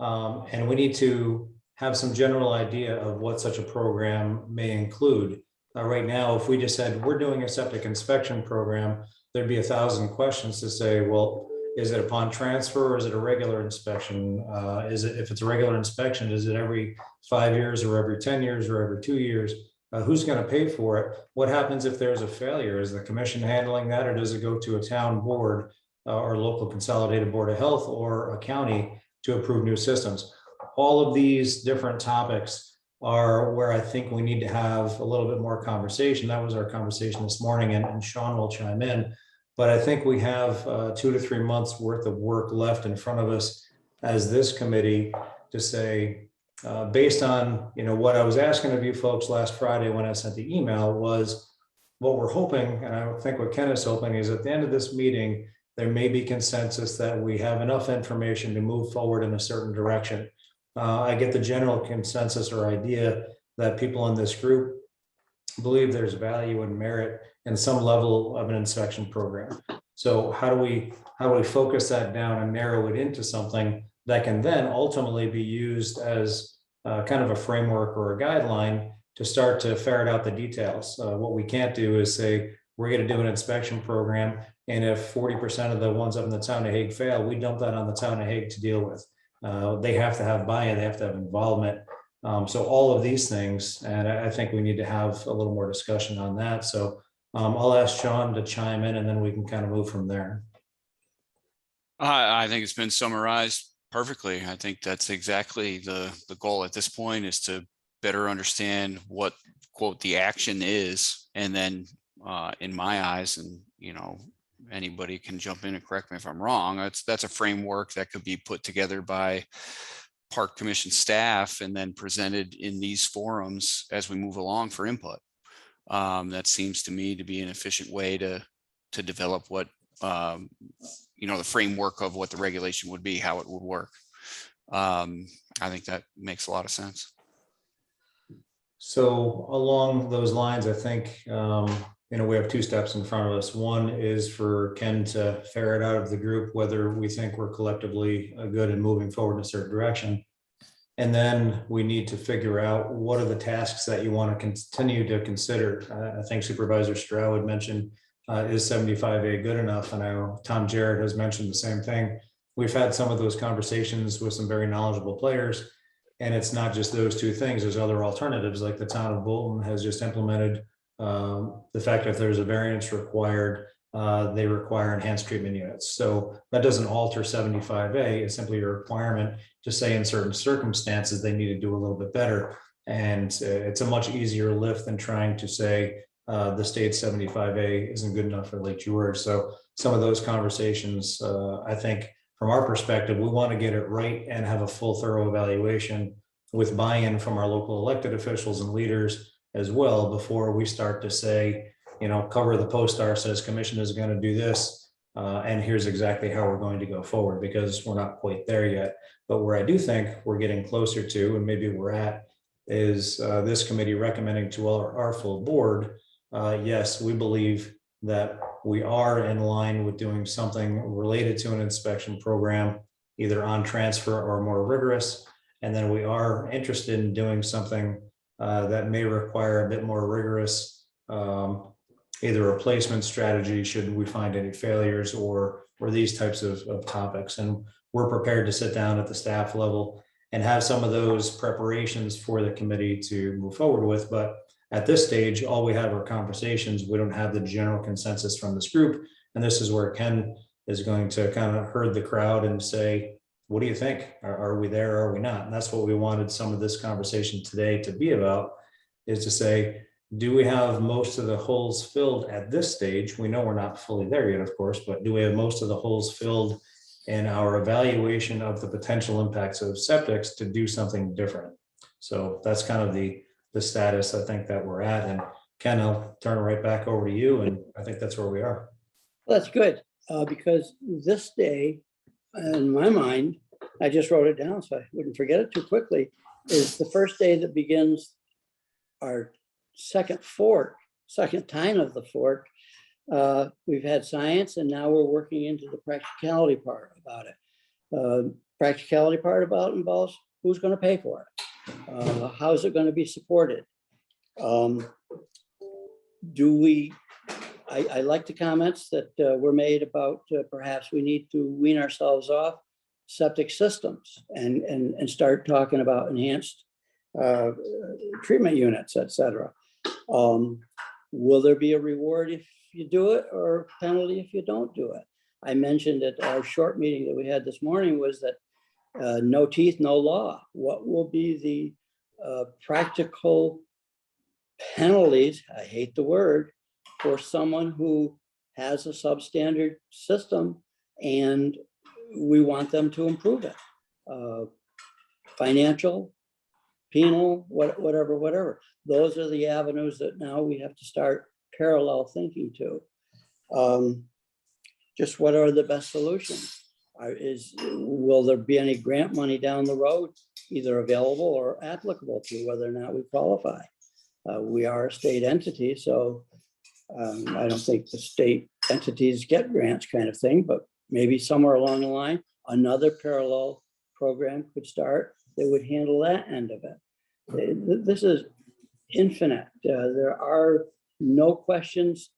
And we need to have some general idea of what such a program may include. Right now, if we just said we're doing a septic inspection program, there'd be 1,000 questions to say, well, is it upon transfer or is it a regular inspection? If it's a regular inspection, is it every 5 years or every 10 years or every 2 years? Who's going to pay for it? What happens if there's a failure? Is the commission handling that, or does it go to a town board or local consolidated board of health or a county to approve new systems? All of these different topics are where I think we need to have a little bit more conversation. That was our conversation this morning, and Sean will chime in. But I think we have 2 to 3 months worth of work left in front of us as this committee to say, based on what I was asking of you folks last Friday when I sent the email, was what we're hoping, and I think what Ken is hoping, is at the end of this meeting, there may be consensus that we have enough information to move forward in a certain direction. I get the general consensus or idea that people in this group believe there's value and merit in some level of an inspection program. So how do we focus that down and narrow it into something that can then ultimately be used as kind of a framework or a guideline to start to ferret out the details? What we can't do is say, we're going to do an inspection program, and if 40% of the ones up in the town of Hague fail, we dump that on the town of Hague to deal with. They have to have buy-in, they have to have involvement. So all of these things, and I think we need to have a little more discussion on that. So I'll ask Sean to chime in, and then we can kind of move from there. I think it's been summarized perfectly. I think that's exactly the goal at this point, is to better understand what, quote, the action is. And then in my eyes, and anybody can jump in and correct me if I'm wrong, that's a framework that could be put together by Park Commission staff and then presented in these forums as we move along for input. That seems to me to be an efficient way to develop what the framework of what the regulation would be, how it would work. I think that makes a lot of sense. So along those lines, I think we have 2 steps in front of us. One is for Ken to ferret out of the group whether we think we're collectively good in moving forward in a certain direction. And then we need to figure out what are the tasks that you want to continue to consider. I think Supervisor Stroud mentioned, is 75A good enough? And I know Tom Jarrett has mentioned the same thing. We've had some of those conversations with some very knowledgeable players, and it's not just those 2 things. There's other alternatives, like the town of Bolton has just implemented the fact that if there's a variance required, they require enhanced treatment units. So that doesn't alter 75A. It's simply a requirement to say in certain circumstances they need to do a little bit better. And it's a much easier lift than trying to say the state 75A isn't good enough for Lake George. So some of those conversations, I think from our perspective, we want to get it right and have a full thorough evaluation with buy-in from our local elected officials and leaders as well before we start to say, cover the post-star says commission is going to do this, and here's exactly how we're going to go forward, because we're not quite there yet. But where I do think we're getting closer to, and maybe we're at, is this committee recommending to our full board, yes, we believe that we are in line with doing something related to an inspection program, either on transfer or more rigorous. And then we are interested in doing something that may require a bit more rigorous either replacement strategy should we find any failures or these types of topics. And we're prepared to sit down at the staff level and have some of those preparations for the committee to move forward with. But at this stage, all we have are conversations. We don't have the general consensus from this group. And this is where Ken is going to kind of herd the crowd and say, what do you think? Are we there? Or are we not? And that's what we wanted some of this conversation today to be about, is to say, do we have most of the holes filled at this stage? We know we're not fully there yet, of course, but do we have most of the holes filled in our evaluation of the potential impacts of septics to do something different? So that's kind of the status I think that we're at. And Ken, I'll turn it right back over to you. And I think that's where we are. Well, that's good, because this day, in my mind, I just wrote it down so I wouldn't forget it too quickly, is the first day that begins our second time of the fork. We've had science, and now we're working into the practicality part about it. Practicality part about it involves who's going to pay for it. How is it going to be supported? I like the comments that were made about perhaps we need to wean ourselves off septic systems and start talking about enhanced treatment units, et cetera. Will there be a reward if you do it, or penalty if you don't do it? I mentioned at our short meeting that we had this morning was that no teeth, no law. What will be the practical penalties, I hate the word, for someone who has a substandard system and we want them to improve it? Financial, penal, whatever. Those are the avenues that now we have to start parallel thinking to. Just what are the best solutions? Will there be any grant money down the road, either available or applicable to whether or not we qualify? We are a state entity, so I don't think the state entities get grants kind of thing, but maybe somewhere along the line, another parallel program could start that would handle that end of it. This is infinite. There are no questions.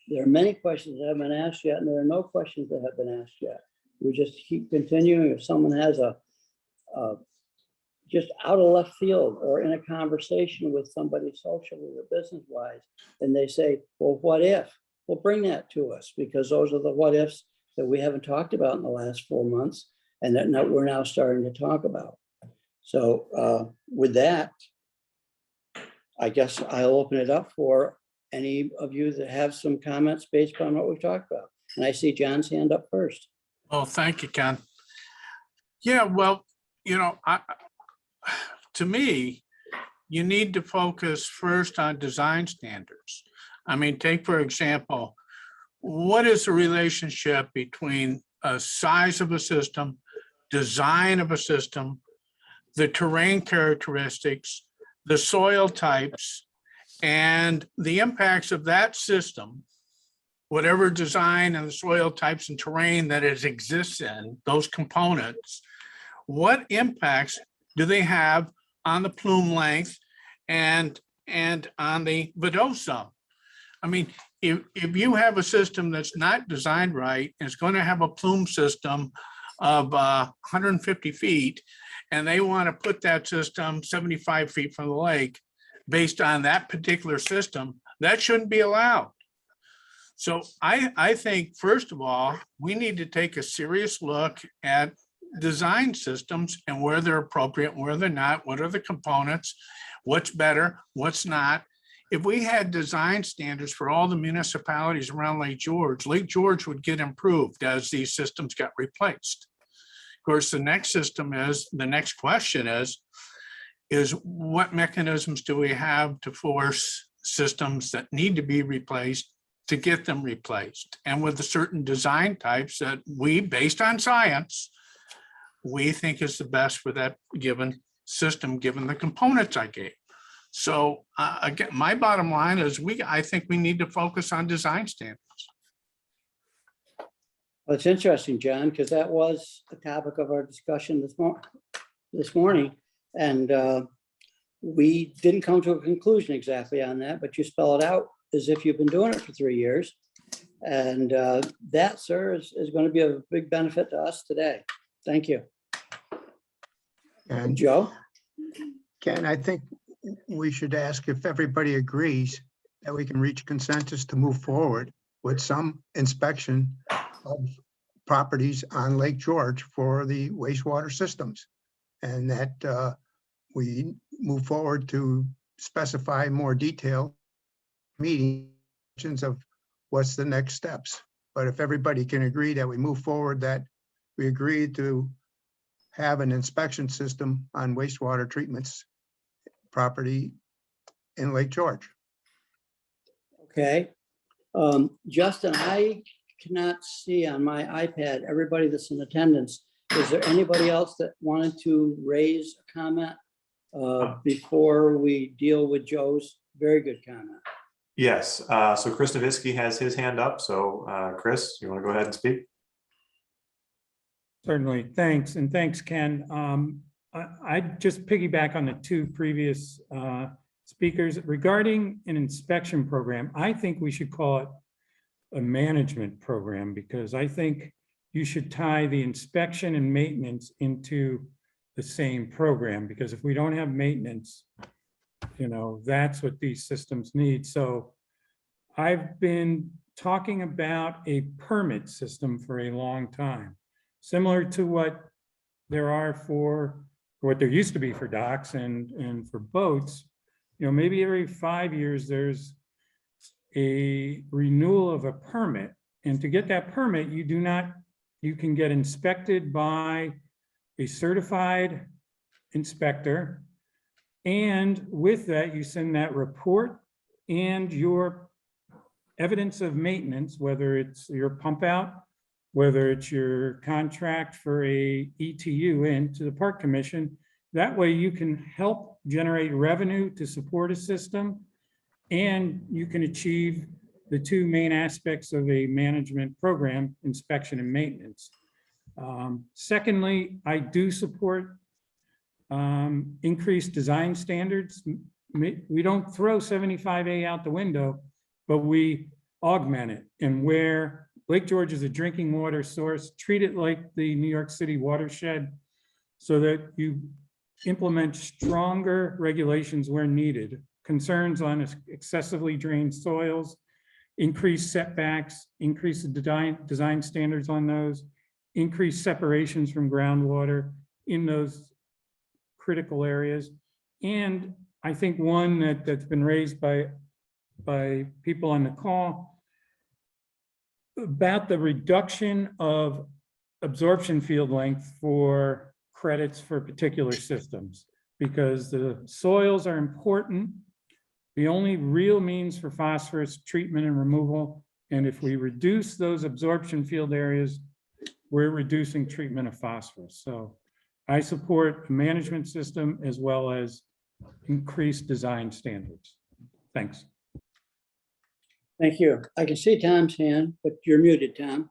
There are many questions that haven't been asked yet, and there are no questions that have been asked yet. We just keep continuing. If someone has a just out of left field or in a conversation with somebody socially or business-wise, and they say, well, what if? Well, bring that to us, because those are the what ifs that we haven't talked about in the last 4 months and that we're now starting to talk about. So with that, I guess I'll open it up for any of you that have some comments based on what we've talked about. And I see John's hand up first. Oh, thank you, Ken. Yeah, well, to me, you need to focus first on design standards. I mean, take, for example, what is the relationship between a size of a system, design of a system, the terrain characteristics, the soil types, and the impacts of that system, whatever design and the soil types and terrain that it exists in, those components, what impacts do they have on the plume length and on the vadose? I mean, if you have a system that's not designed right, and it's going to have a plume system of 150 feet, and they want to put that system 75 feet from the lake based on that particular system, that shouldn't be allowed. So I think, first of all, we need to take a serious look at design systems and where they're appropriate, where they're not, what are the components, what's better, what's not. If we had design standards for all the municipalities around Lake George would get improved as these systems got replaced. Of course, the next question is what mechanisms do we have to force systems that need to be replaced to get them replaced? And with the certain design types that we, based on science, we think is the best for that given system, given the components I gave. So again, my bottom line is I think we need to focus on design standards. Well, it's interesting, John, because that was a topic of our discussion this morning. And we didn't come to a conclusion exactly on that, but you spell it out as if you've been doing it for 3 years. And that, sir, is going to be a big benefit to us today. Thank you. And Joe? Ken, I think we should ask if everybody agrees that we can reach consensus to move forward with some inspection of properties on Lake George for the wastewater systems. And that we move forward to specify more detailed meetings of what's the next steps. But if everybody can agree that we move forward, that we agree to have an inspection system on wastewater treatments property in Lake George. Okay. Justin, I cannot see on my iPad everybody that's in attendance. Is there anybody else that wanted to raise a comment before we deal with Joe's very good comment? Yes, so Chris Novitsky has his hand up. So Chris, you want to go ahead and speak? Certainly, thanks. And thanks, Ken. I just piggyback on the two previous speakers regarding an inspection program. I think we should call it a management program, because I think you should tie the inspection and maintenance into the same program, because if we don't have maintenance, you know, that's what these systems need. So I've been talking about a permit system for a long time, similar to what there are for what there used to be for docks and for boats. You know, maybe every 5 years there's a renewal of a permit, and to get that permit, you can get inspected by a certified inspector, and with that you send that report and your evidence of maintenance, whether it's your pump out, whether it's your contract for a ETU into the Park Commission. That way you can help generate revenue to support a system, and you can achieve the two main aspects of a management program, inspection and maintenance. Secondly, I do support increased design standards. We don't throw 75A out the window, but we augment it. And where Lake George is a drinking water source, treat it like the New York City watershed, so that you implement stronger regulations where needed. Concerns on excessively drained soils, increase setbacks, increase the design standards on those, increase separations from groundwater in those critical areas. And I think one that's been raised by people on the call about the reduction of absorption field length for credits for particular systems, because the soils are important. The only real means for phosphorus treatment and removal. And if we reduce those absorption field areas, we're reducing treatment of phosphorus. So I support a management system as well as increased design standards. Thanks. Thank you. I can see Tom's hand, but you're muted, Tom.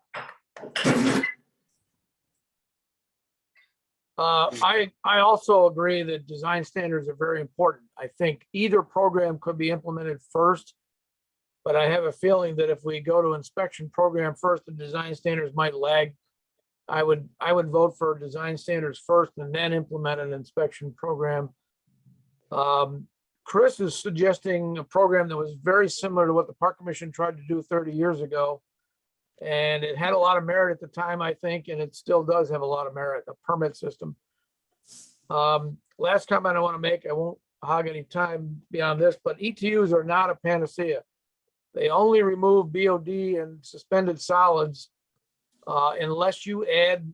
I also agree that design standards are very important. I think either program could be implemented first, but I have a feeling that if we go to inspection program first, the design standards might lag. I would vote for design standards first and then implement an inspection program. Chris is suggesting a program that was very similar to what the Park Commission tried to do 30 years ago. And it had a lot of merit at the time, I think, and it still does have a lot of merit, the permit system. Last comment I want to make, I won't hog any time beyond this, but ETUs are not a panacea. They only remove BOD and suspended solids unless you add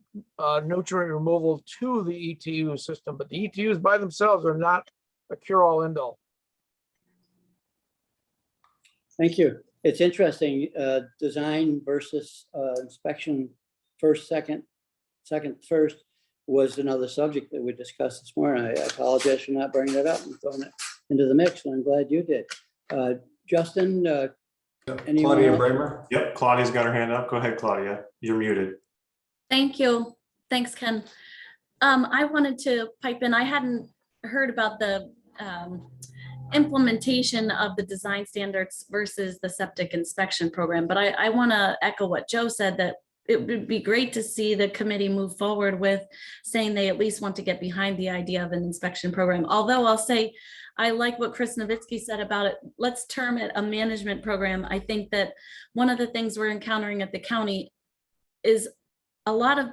nutrient removal to the ETU system. But the ETUs by themselves are not a cure-all end-all. Thank you. It's interesting, design versus inspection, first, second, first was another subject that we discussed this morning. I apologize for not bringing it up and throwing it into the mix, and I'm glad you did. Justin, anyone Claudia else? Bramer. Yep, Claudia's got her hand up. Go ahead, Claudia. You're muted. Thank you. Thanks, Ken. I wanted to pipe in. I hadn't heard about the implementation of the design standards versus the septic inspection program, but I want to echo what Joe said, that it would be great to see the committee move forward with saying they at least want to get behind the idea of an inspection program. Although I'll say, I like what Chris Novitsky said about it. Let's term it a management program. I think that one of the things we're encountering at the county is a lot of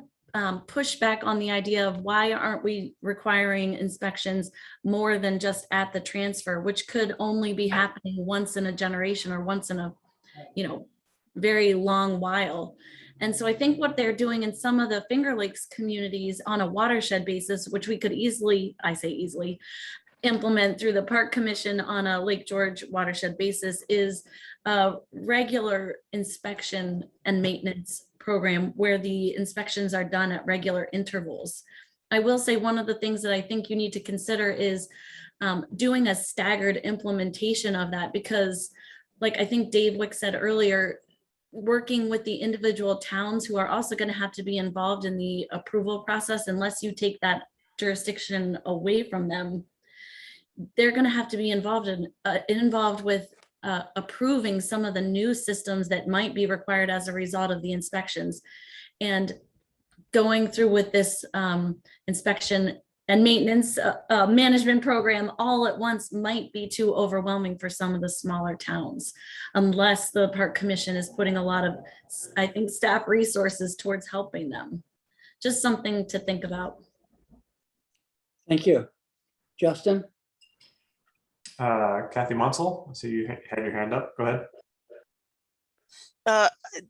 pushback on the idea of why aren't we requiring inspections more than just at the transfer, which could only be happening once in a generation or once in a, very long while. And so I think what they're doing in some of the Finger Lakes communities on a watershed basis, which we could easily, I say easily, implement through the Park Commission on a Lake George watershed basis, is a regular inspection and maintenance program where the inspections are done at regular intervals. I will say one of the things that I think you need to consider is doing a staggered implementation of that, because like I think Dave Wick said earlier, working with the individual towns who are also going to have to be involved in the approval process, unless you take that jurisdiction away from them, they're going to have to be involved with approving some of the new systems that might be required as a result of the inspections. And going through with this inspection and maintenance management program all at once might be too overwhelming for some of the smaller towns, unless the Park Commission is putting a lot of, I think, staff resources towards helping them. Just something to think about. Thank you. Justin? Kathy Munsell, I see you had your hand up. Go ahead.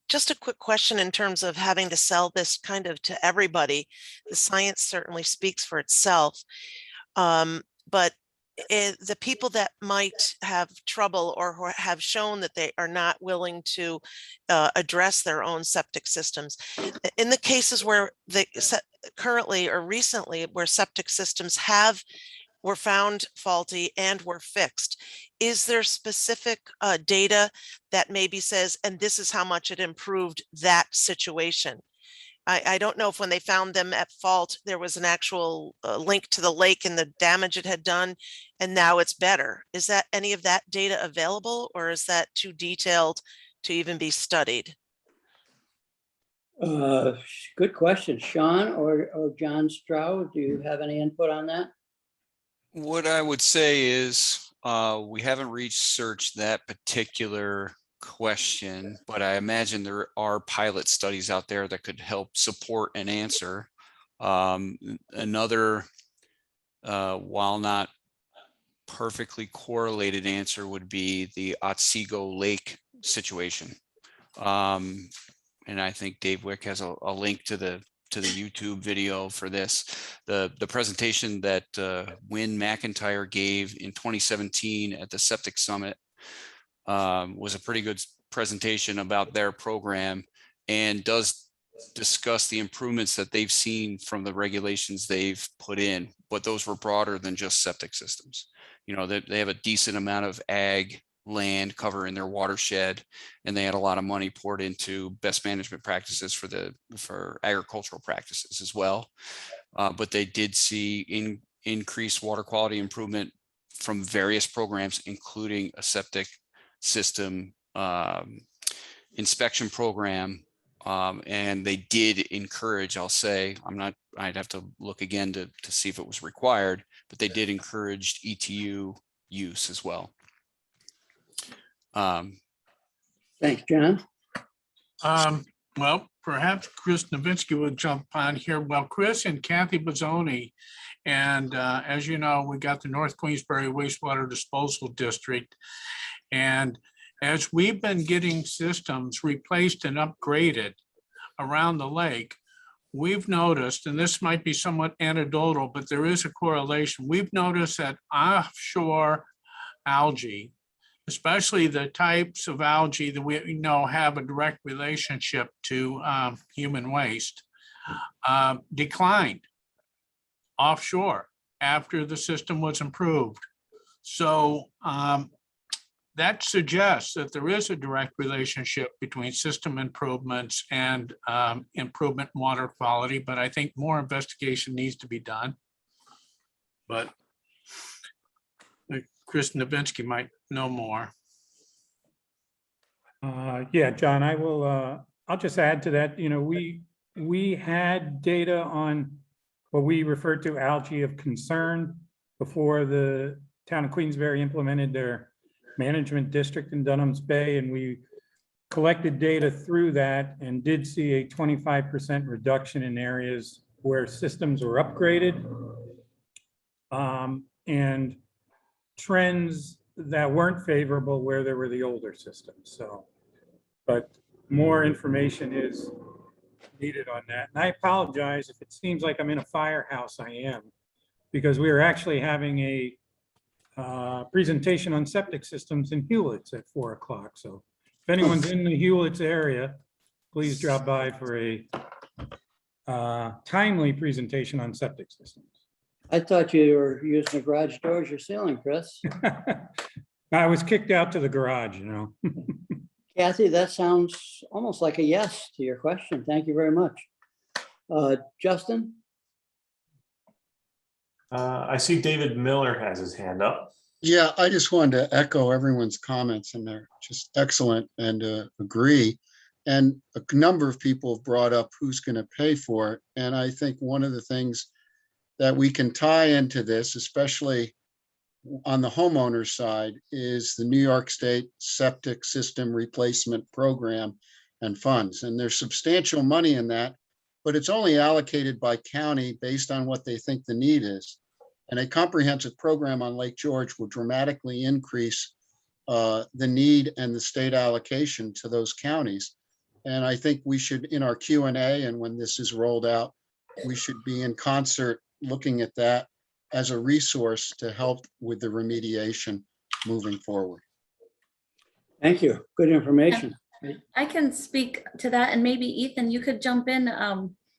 Just a quick question in terms of having to sell this kind of to everybody. The science certainly speaks for itself, but the people that might have trouble or have shown that they are not willing to address their own septic systems, in the cases where they currently or recently where septic systems were found faulty and were fixed, is there specific data that maybe says, and this is how much it improved that situation? I don't know if when they found them at fault, there was an actual link to the lake and the damage it had done, and now it's better. Is that any of that data available, or is that too detailed to even be studied? Good question. Sean or John Stroud, do you have any input on that? What I would say is we haven't researched that particular question, but I imagine there are pilot studies out there that could help support an answer. Another, while not perfectly correlated answer, would be the Otsego Lake situation. And I think Dave Wick has a link to the YouTube video for this. The presentation that Wynn McIntyre gave in 2017 at the Septic Summit was a pretty good presentation about their program, and does discuss the improvements that they've seen from the regulations they've put in, but those were broader than just septic systems. They have a decent amount of ag land cover in their watershed, and they had a lot of money poured into best management practices for agricultural practices as well. But they did see increased water quality improvement from various programs, including a septic system inspection program. And they did encourage, I'll say, I'd have to look again to see if it was required, but they did encourage ETU use as well. Thanks, John. Well, perhaps Chris Nowinski would jump on here. Well, Chris and Kathy Bozzoni, and as you know, we got the North Queensbury Wastewater Disposal District. And as we've been getting systems replaced and upgraded around the lake, we've noticed, and this might be somewhat anecdotal, but there is a correlation. We've noticed that offshore algae, especially the types of algae that we know have a direct relationship to human waste, declined offshore after the system was improved. So that suggests that there is a direct relationship between system improvements and improvement in water quality, but I think more investigation needs to be done. But Chris Nowinski might know more. Yeah, John, I'll just add to that. We had data on what we refer to algae of concern before the town of Queensbury implemented their management district in Dunham's Bay, and we collected data through that and did see a 25% reduction in areas where systems were upgraded, and trends that weren't favorable where there were the older systems. So, but more information is needed on that. And I apologize if it seems like I'm in a firehouse. I am, because we are actually having a presentation on septic systems in Hewlett's at 4 o'clock. So if anyone's in the Hewlett's area, please drop by for a timely presentation on septic systems. I thought you were using the garage door as your ceiling, Chris. I was kicked out to the garage, you know. Kathy, that sounds almost like a yes to your question. Thank you very much. Justin? I see David Miller has his hand up. Yeah, I just wanted to echo everyone's comments, and they're just excellent, and agree. And a number of people have brought up who's going to pay for it. And I think one of the things that we can tie into this, especially on the homeowner side, is the New York State Septic System Replacement Program and funds. And there's substantial money in that, but it's only allocated by county based on what they think the need is. And a comprehensive program on Lake George will dramatically increase the need and the state allocation to those counties. And I think we should, in our Q&A and when this is rolled out, we should be in concert looking at that as a resource to help with the remediation moving forward. Thank you. Good information. I can speak to that, and maybe Ethan, you could jump in.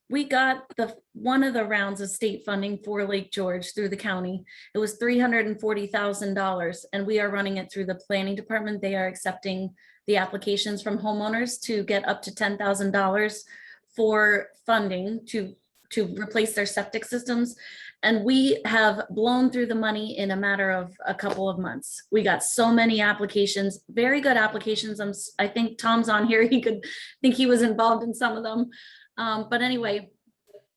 We got one of the rounds of state funding for Lake George through the county. It was $340,000, and we are running it through the planning department. They are accepting the applications from homeowners to get up to $10,000 for funding to replace their septic systems. And we have blown through the money in a matter of a couple of months. We got so many applications, very good applications. I think Tom's on here. He could think he was involved in some of them. But anyway,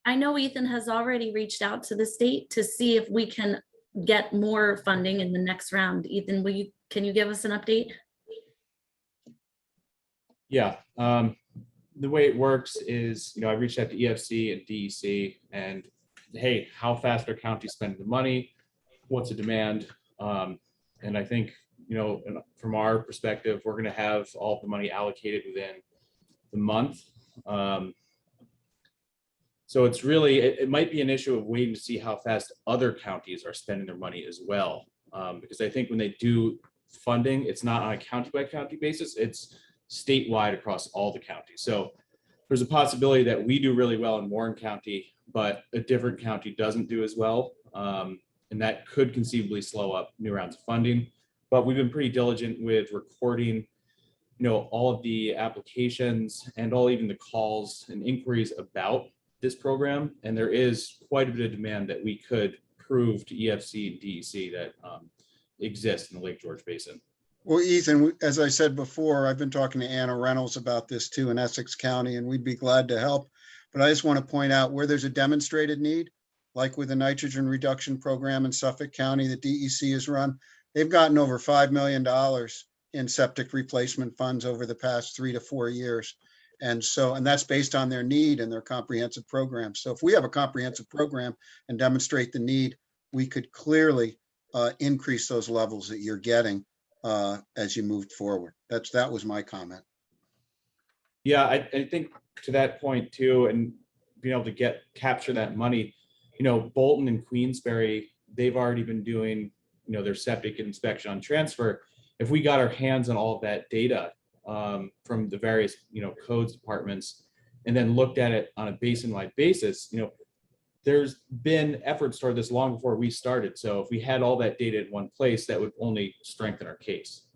I know Ethan has already reached out to the state to see if we can get more funding in the next round. Ethan, can you give us an update? Yeah. The way it works is, I reached out to EFC and DEC and, hey, how fast are counties spending the money? What's the demand? And I think, from our perspective, we're going to have all the money allocated within the month. So it's really, it might be an issue of waiting to see how fast other counties are spending their money as well. Because I think when they do funding, it's not on a county by county basis, it's statewide across all the counties. So there's a possibility that we do really well in Warren County, but a different county doesn't do as well. And that could conceivably slow up new rounds of funding. But we've been pretty diligent with recording, all of the applications and even the calls and inquiries about this program. And there is quite a bit of demand that we could prove to EFC and DEC that exists in the Lake George Basin. Well, Ethan, as I said before, I've been talking to Anna Reynolds about this too in Essex County, and we'd be glad to help. But I just want to point out where there's a demonstrated need, like with the nitrogen reduction program in Suffolk County that DEC has run, they've gotten over $5 million in septic replacement funds over the past 3 to 4 years. And that's based on their need and their comprehensive program. So if we have a comprehensive program and demonstrate the need, we could clearly increase those levels that you're getting as you moved forward. That was my comment. Yeah, I think to that point too, and being able to capture that money, Bolton and Queensbury, they've already been doing, their septic inspection on transfer. If we got our hands on all of that data from the various, codes departments, and then looked at it on a basin-wide basis, there's been efforts toward this long before we started. So if we had all that data in one place, that would only strengthen our case.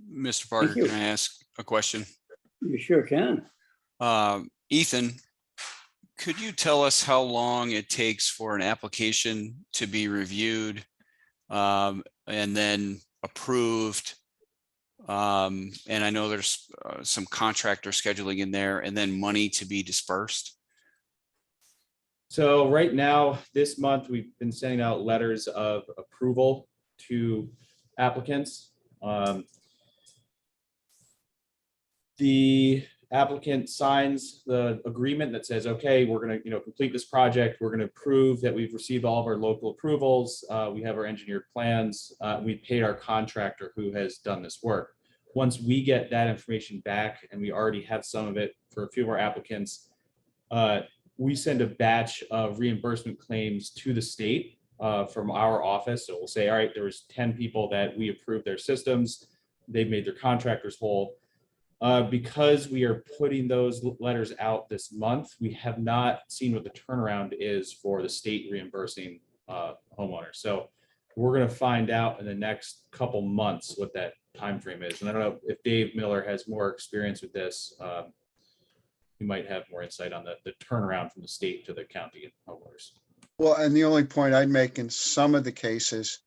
Mr. Parker, can I ask a question? You sure can. Ethan, could you tell us how long it takes for an application to be reviewed and then approved? And I know there's some contractor scheduling in there, and then money to be dispersed. So right now, this month, we've been sending out letters of approval to applicants. the applicant signs the agreement that says, okay, we're going to, complete this project. We're going to prove that we've received all of our local approvals. We have our engineered plans. We paid our contractor who has done this work. Once we get that information back, and we already have some of it for a few of our applicants, we send a batch of reimbursement claims to the state from our office. So we'll say, all right, there was 10 people that we approved their systems. They've made their contractors whole. Because we are putting those letters out this month, we have not seen what the turnaround is for the state reimbursing homeowners. So we're going to find out in the next couple months what that time frame is. And I don't know if Dave Miller has more experience with this. He might have more insight on the turnaround from the state to the county homeowners. Well, and the only point I'd make, in some of the cases,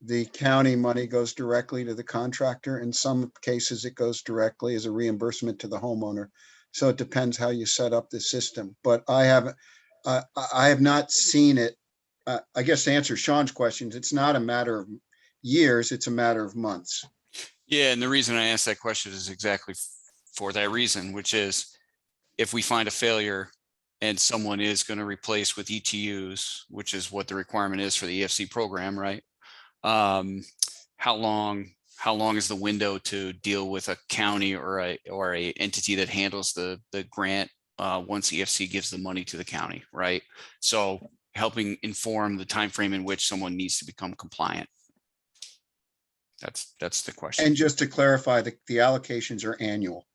the county money goes directly to the contractor. In some cases, it goes directly as a reimbursement to the homeowner. So it depends how you set up the system. But I have not seen it. I guess to answer Sean's questions, it's not a matter of years, it's a matter of months. Yeah, and the reason I asked that question is exactly for that reason, which is if we find a failure and someone is going to replace with ETUs, which is what the requirement is for the EFC program, right? How long is the window to deal with a county or a entity that handles the grant once EFC gives the money to the county, right? So helping inform the time frame in which someone needs to become compliant. That's the question. And just to clarify, the allocations are annual.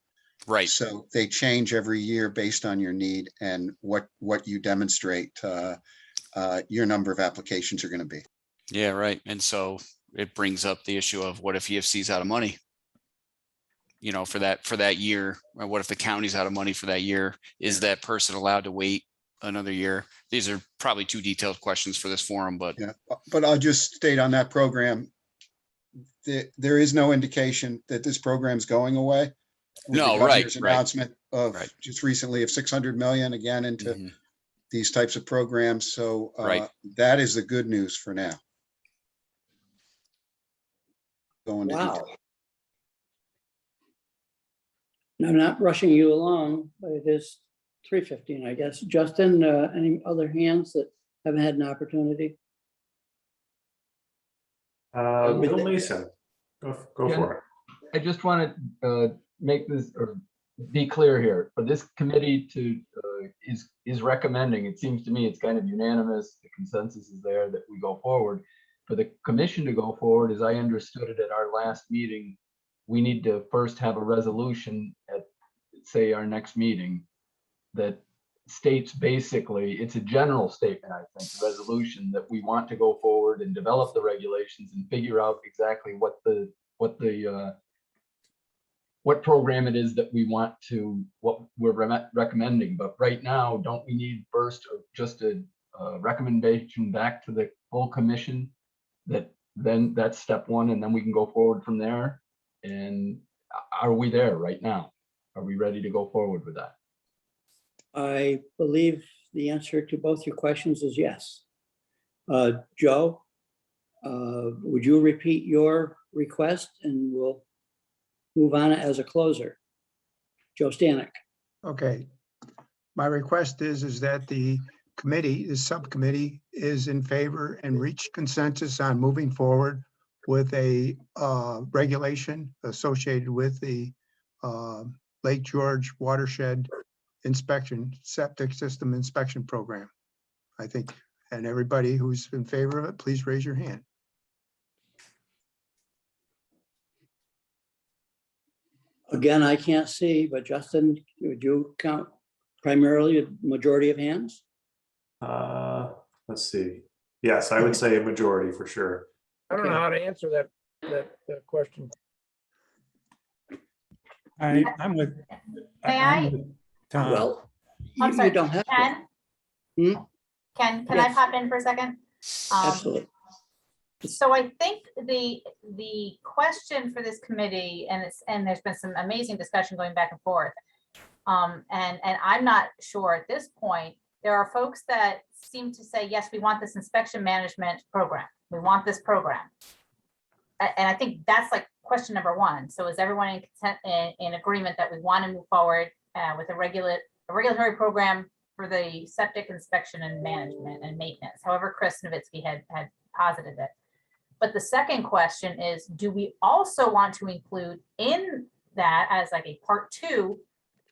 Right. So they change every year based on your need and what you demonstrate your number of applications are going to be. Yeah, right. And so it brings up the issue of what if EFC's out of money, for that year, or what if the county's out of money for that year? Is that person allowed to wait another year? These are probably too detailed questions for this forum, but yeah. But I'll just state on that program, there is no indication that this program's going away. With no, the governor's announcement of just recently of 600 million again into these types of programs. So that is the good news for now. Going to wow. I'm not rushing you along, but it is 3:15, I guess. Justin, any other hands that haven't had an opportunity? Bill Mason, go for it. I just want to make this or be clear here. For this committee to is recommending, it seems to me it's kind of unanimous. The consensus is there that we go forward. For the commission to go forward, as I understood it at our last meeting, we need to first have a resolution at, say, our next meeting that states basically, it's a general statement, I think, a resolution that we want to go forward and develop the regulations and figure out exactly what program it is that we want to, what we're recommending. But right now, don't we need first just a recommendation back to the full commission? Then that's step one, and then we can go forward from there. And are we there right now? Are we ready to go forward with that? I believe the answer to both your questions is yes. Joe, would you repeat your request and we'll move on as a closer? Joe Stanek. Okay. My request is that the committee, the subcommittee, is in favor and reach consensus on moving forward with a regulation associated with the Lake George watershed inspection, septic system inspection program. I think, and everybody who's in favor of it, please raise your hand. Again, I can't see, but Justin, would you count primarily a majority of hands? Let's see. Yes, I would say a majority for sure. I don't know how to answer that question. I'm with. May Tom. Well, I'm sorry, you don't have Ken? to. Can I Yes. pop in for a second? Absolutely. So I think the question for this committee, and there's been some amazing discussion going back and forth. And I'm not sure at this point, there are folks that seem to say, yes, we want this inspection management program. We want this program. And I think that's like question number one. So is everyone in consent, in agreement that we want to move forward with a regulatory program for the septic inspection and management and maintenance? However, Chris Novitsky had posited it. But the second question is, do we also want to include in that as like a part 2,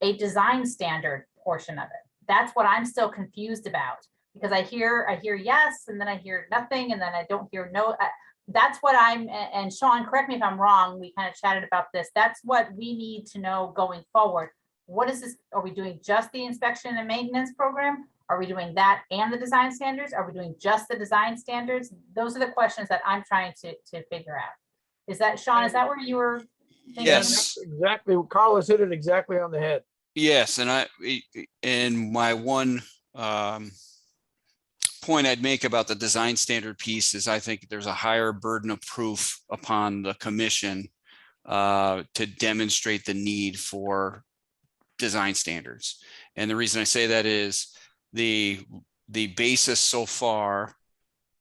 a design standard portion of it? That's what I'm still confused about, because I hear yes, and then I hear nothing, and then I don't hear no. That's what and Sean, correct me if I'm wrong, we kind of chatted about this. That's what we need to know going forward. What is this? Are we doing just the inspection and maintenance program? Are we doing that and the design standards? Are we doing just the design standards? Those are the questions that I'm trying to figure out. Is that, Sean, is that where you were thinking? Yes. Exactly. Carlos hit it exactly on the head. Yes, and my one point I'd make about the design standard piece is I think there's a higher burden of proof upon the commission to demonstrate the need for design standards. And the reason I say that is the basis so far,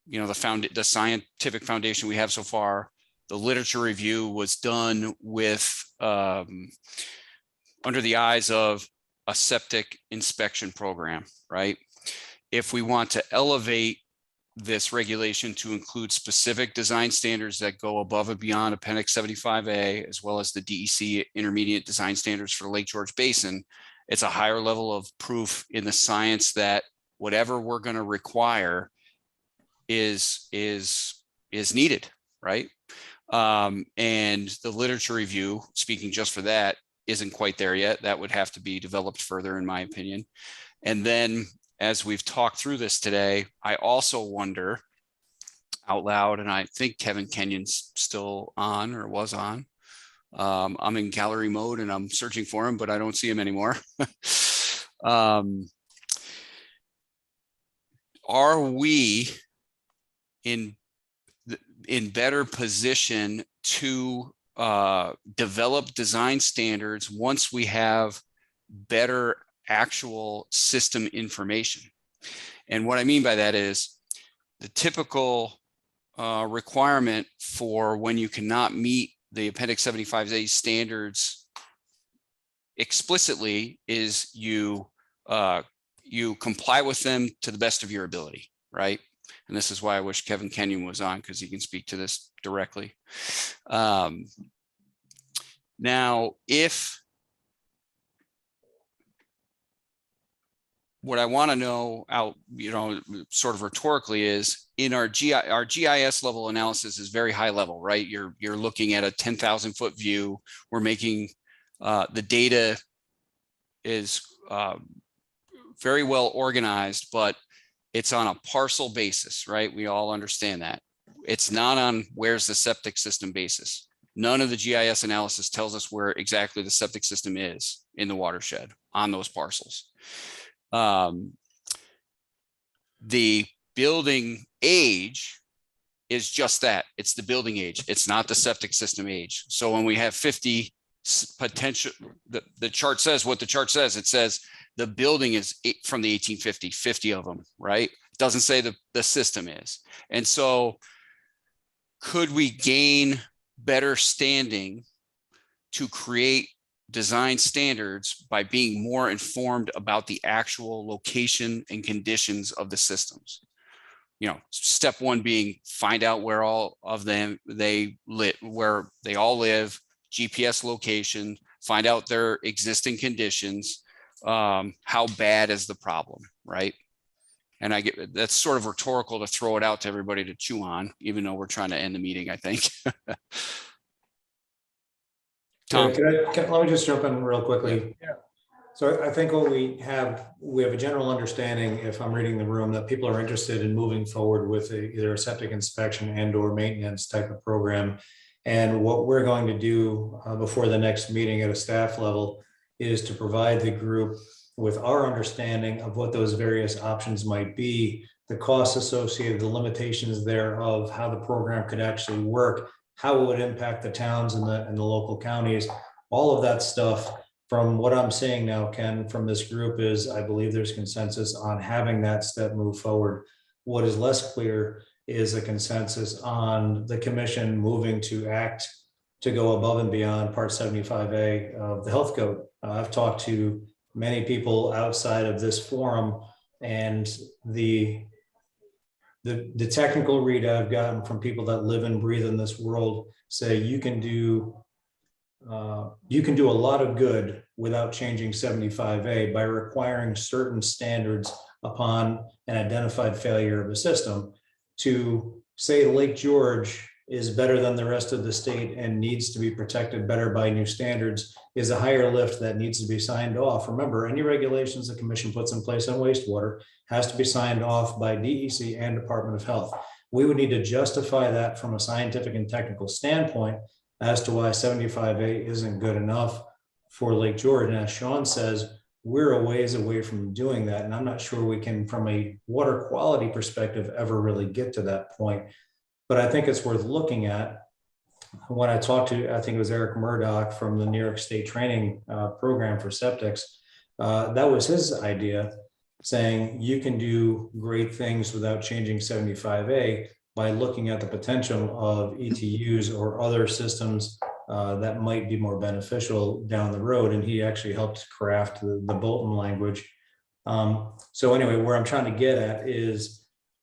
the scientific foundation we have so far, the literature review was done with under the eyes of a septic inspection program, right? If we want to elevate this regulation to include specific design standards that go above and beyond Appendix 75A, as well as the DEC intermediate design standards for the Lake George Basin, it's a higher level of proof in the science that whatever we're going to require is needed, right? And the literature review, speaking just for that, isn't quite there yet. That would have to be developed further, in my opinion. And then, as we've talked through this today, I also wonder out loud, and I think Kevin Kenyon's still on or was on. I'm in gallery mode and I'm searching for him, but I don't see him anymore. Are we in better position to develop design standards once we have better actual system information? And what I mean by that is the typical requirement for when you cannot meet the Appendix 75A standards explicitly is you comply with them to the best of your ability, right? And this is why I wish Kevin Kenyon was on, because he can speak to this directly. Now, what I want to know sort of rhetorically is in our GIS level analysis is very high level, right? You're looking at a 10,000 foot view. We're making the data is very well organized, but it's on a parcel basis, right? We all understand that. It's not on where's the septic system basis. None of the GIS analysis tells us where exactly the septic system is in the watershed on those parcels. The building age is just that. It's the building age. It's not the septic system age. So when we have 50 potential, the chart says what the chart says. It says the building is from the 1850, 50 of them, right? It doesn't say the system is. And so could we gain better standing to create design standards by being more informed about the actual location and conditions of the systems? Step one being find out where all of them where they all live, GPS location, find out their existing conditions, how bad is the problem, right? And I get that's sort of rhetorical to throw it out to everybody to chew on, even though we're trying to end the meeting, I think. Tom. Let me just jump in real quickly. Yeah. So I think what we have a general understanding, if I'm reading the room, that people are interested in moving forward with either a septic inspection and or maintenance type of program. And what we're going to do before the next meeting at a staff level is to provide the group with our understanding of what those various options might be, the costs associated, the limitations thereof, how the program could actually work, how it would impact the towns and the local counties. All of that stuff, from what I'm seeing now, Ken, from this group is, I believe there's consensus on having that step move forward. What is less clear is a consensus on the commission moving to act to go above and beyond Part 75A of the health code. I've talked to many people outside of this forum, and the technical read I've gotten from people that live and breathe in this world say you can do a lot of good without changing 75A by requiring certain standards upon an identified failure of a system. To say Lake George is better than the rest of the state and needs to be protected better by new standards is a higher lift that needs to be signed off. Remember, any regulations the commission puts in place on wastewater has to be signed off by DEC and Department of Health. We would need to justify that from a scientific and technical standpoint as to why 75A isn't good enough for Lake George. And as Sean says, we're a ways away from doing that. And I'm not sure we can, from a water quality perspective, ever really get to that point. But I think it's worth looking at. When I talked to, I think it was Eric Murdoch from the New York State training program for septics, that was his idea, saying you can do great things without changing 75A by looking at the potential of ETUs or other systems that might be more beneficial down the road. And he actually helped craft the Bolton language. So anyway, where I'm trying to get at is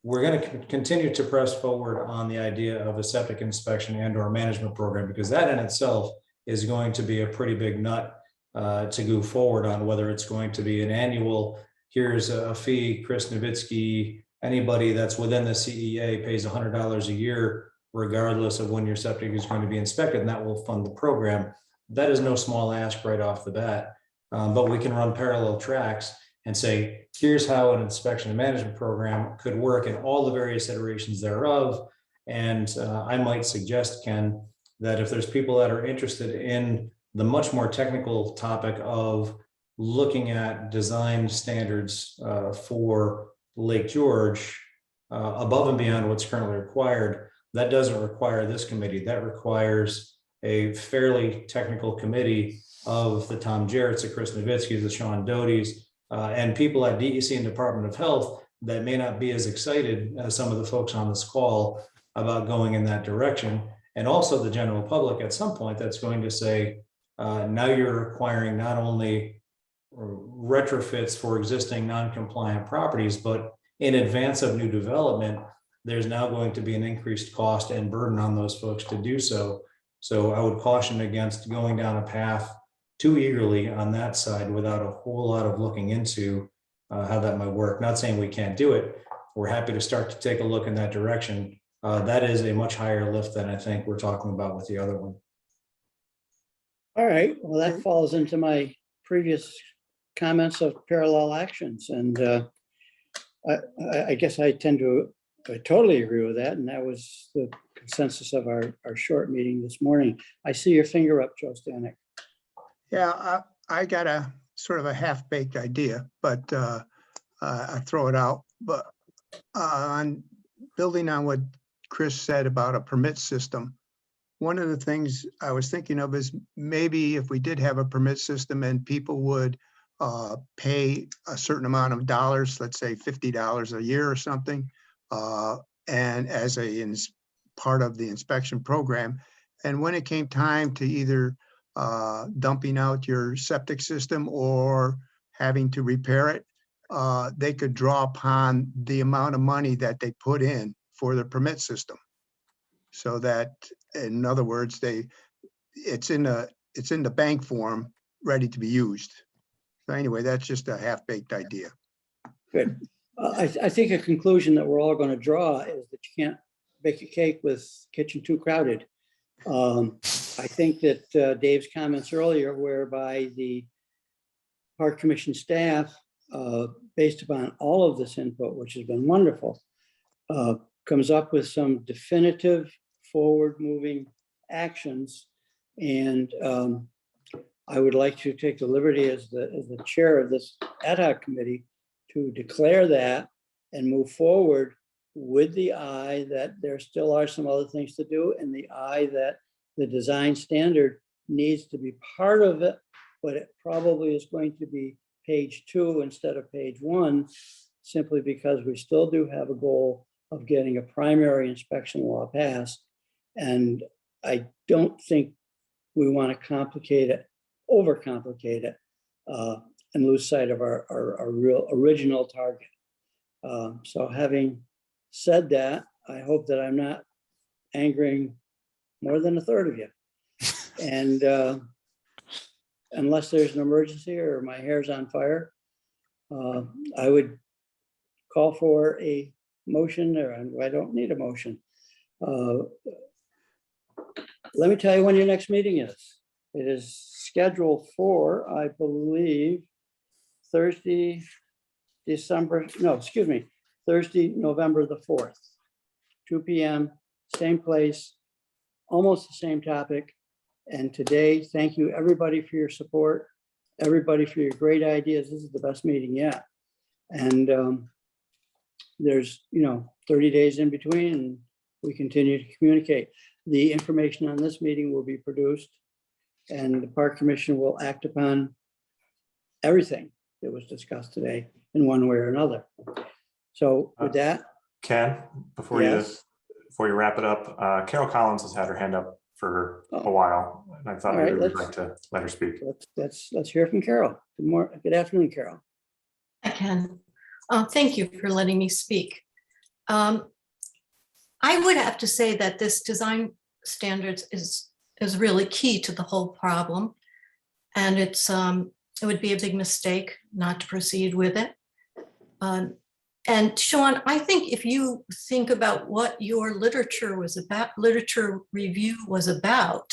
we're going to continue to press forward on the idea of a septic inspection and or management program, because that in itself is going to be a pretty big nut to go forward on, whether it's going to be an annual, here's a fee, Chris Novitsky, anybody that's within the CEA pays $100 a year, regardless of when your septic is going to be inspected, and that will fund the program. That is no small ask right off the bat, but we can run parallel tracks and say, here's how an inspection and management program could work in all the various iterations thereof. And I might suggest, Ken, that if there's people that are interested in the much more technical topic of looking at design standards for Lake George above and beyond what's currently required, that doesn't require this committee. That requires a fairly technical committee of the Tom Jarrett's, the Chris Novitsky's, the Sean Doty's, and people at DEC and Department of Health that may not be as excited as some of the folks on this call about going in that direction. And also the general public at some point that's going to say, now you're requiring not only retrofits for existing non-compliant properties, but in advance of new development, there's now going to be an increased cost and burden on those folks to do so. So I would caution against going down a path too eagerly on that side without a whole lot of looking into how that might work. Not saying we can't do it. We're happy to start to take a look in that direction. That is a much higher lift than I think we're talking about with the other one. All right, well, that falls into my previous comments of parallel actions. And I guess I totally agree with that. And that was the consensus of our short meeting this morning. I see your finger up, Joe Stanek. Yeah, I got a sort of a half-baked idea, but I throw it out. But on building on what Chris said about a permit system, one of the things I was thinking of is maybe if we did have a permit system and people would pay a certain amount of dollars, let's say $50 a year or something, and as part of the inspection program. And when it came time to either dumping out your septic system or having to repair it, they could draw upon the amount of money that they put in for the permit system. So that, in other words, it's in the bank form, ready to be used. So anyway, that's just a half-baked idea. Good. I think a conclusion that we're all going to draw is that you can't bake a cake with kitchen too crowded. I think that Dave's comments earlier, whereby the Park Commission staff, based upon all of this input, which has been wonderful, comes up with some definitive forward-moving actions. And I would like to take the liberty as the chair of this ad hoc committee to declare that and move forward with the eye that there still are some other things to do, and the eye that the design standard needs to be part of it, but it probably is going to be page 2 instead of page 1, simply because we still do have a goal of getting a primary inspection law passed. And I don't think we want to complicate it, overcomplicate it, and lose sight of our real original target. So having said that, I hope that I'm not angering more than a third of you. And unless there's an emergency or my hair's on fire, I would call for a motion, or I don't need a motion. Let me tell you when your next meeting is. It is scheduled for, I believe, Thursday, November the 4th, 2 p.m., same place, almost the same topic. And today, thank you everybody for your support, everybody for your great ideas. This is the best meeting yet. And there's 30 days in between, and we continue to communicate. The information on this meeting will be produced, and the Park Commission will act upon everything that was discussed today in one way or another. So with that, Ken, before yes. you wrap it up, Carol Collins has had her hand up for a while, and I thought All maybe right, we'd like to let her speak. Let's hear from Carol. Good afternoon, Carol. I can. Thank you for letting me speak. I would have to say that this design standards is really key to the whole problem. And it would be a big mistake not to proceed with it. And Sean, I think if you think about what your literature review was about,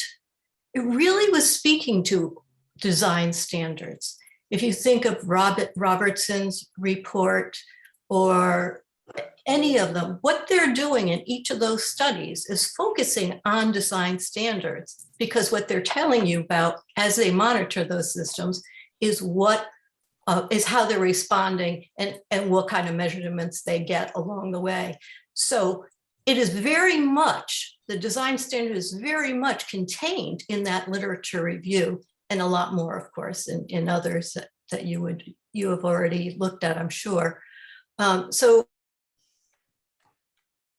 it really was speaking to design standards. If you think of Robertson's report or any of them, what they're doing in each of those studies is focusing on design standards, because what they're telling you about as they monitor those systems is how they're responding and what kind of measurements they get along the way. So it is very much, the design standard is very much contained in that literature review, and a lot more, of course, in others that you have already looked at, I'm sure. So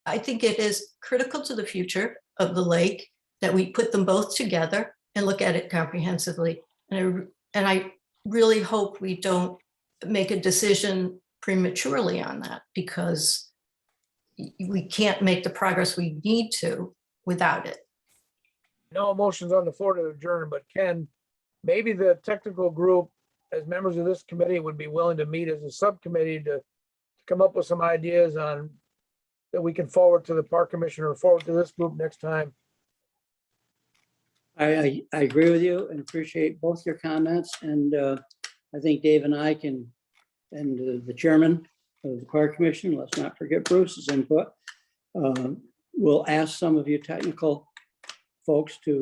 I think it is critical to the future of the lake that we put them both together and look at it comprehensively. And I really hope we don't make a decision prematurely on that, because we can't make the progress we need to without it. No motions on the floor to adjourn, but Ken, maybe the technical group, as members of this committee, would be willing to meet as a subcommittee to come up with some ideas on that we can forward to the Park Commission or forward to this group next time. I agree with you and appreciate both your comments. And I think Dave and I can, and the chairman of the Park Commission, let's not forget Bruce's input. We'll ask some of you technical folks to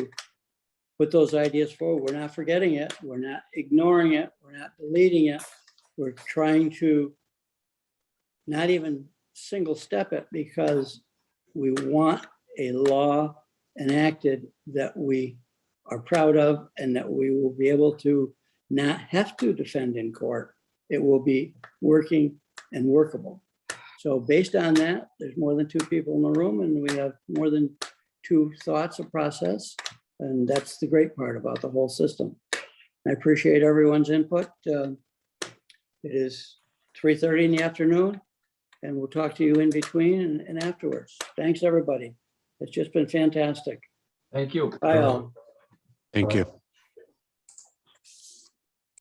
put those ideas forward. We're not forgetting it. We're not ignoring it. We're not deleting it. We're trying to not even single step it, because we want a law enacted that we are proud of and that we will be able to not have to defend in court. It will be working and workable. So based on that, there's more than 2 people in the room, and we have more than 2 thoughts of process. And that's the great part about the whole system. I appreciate everyone's input. It is 3:30 in the afternoon, and we'll talk to you in between and afterwards. Thanks, everybody. It's just been fantastic. Thank you. Bye all. Thank you.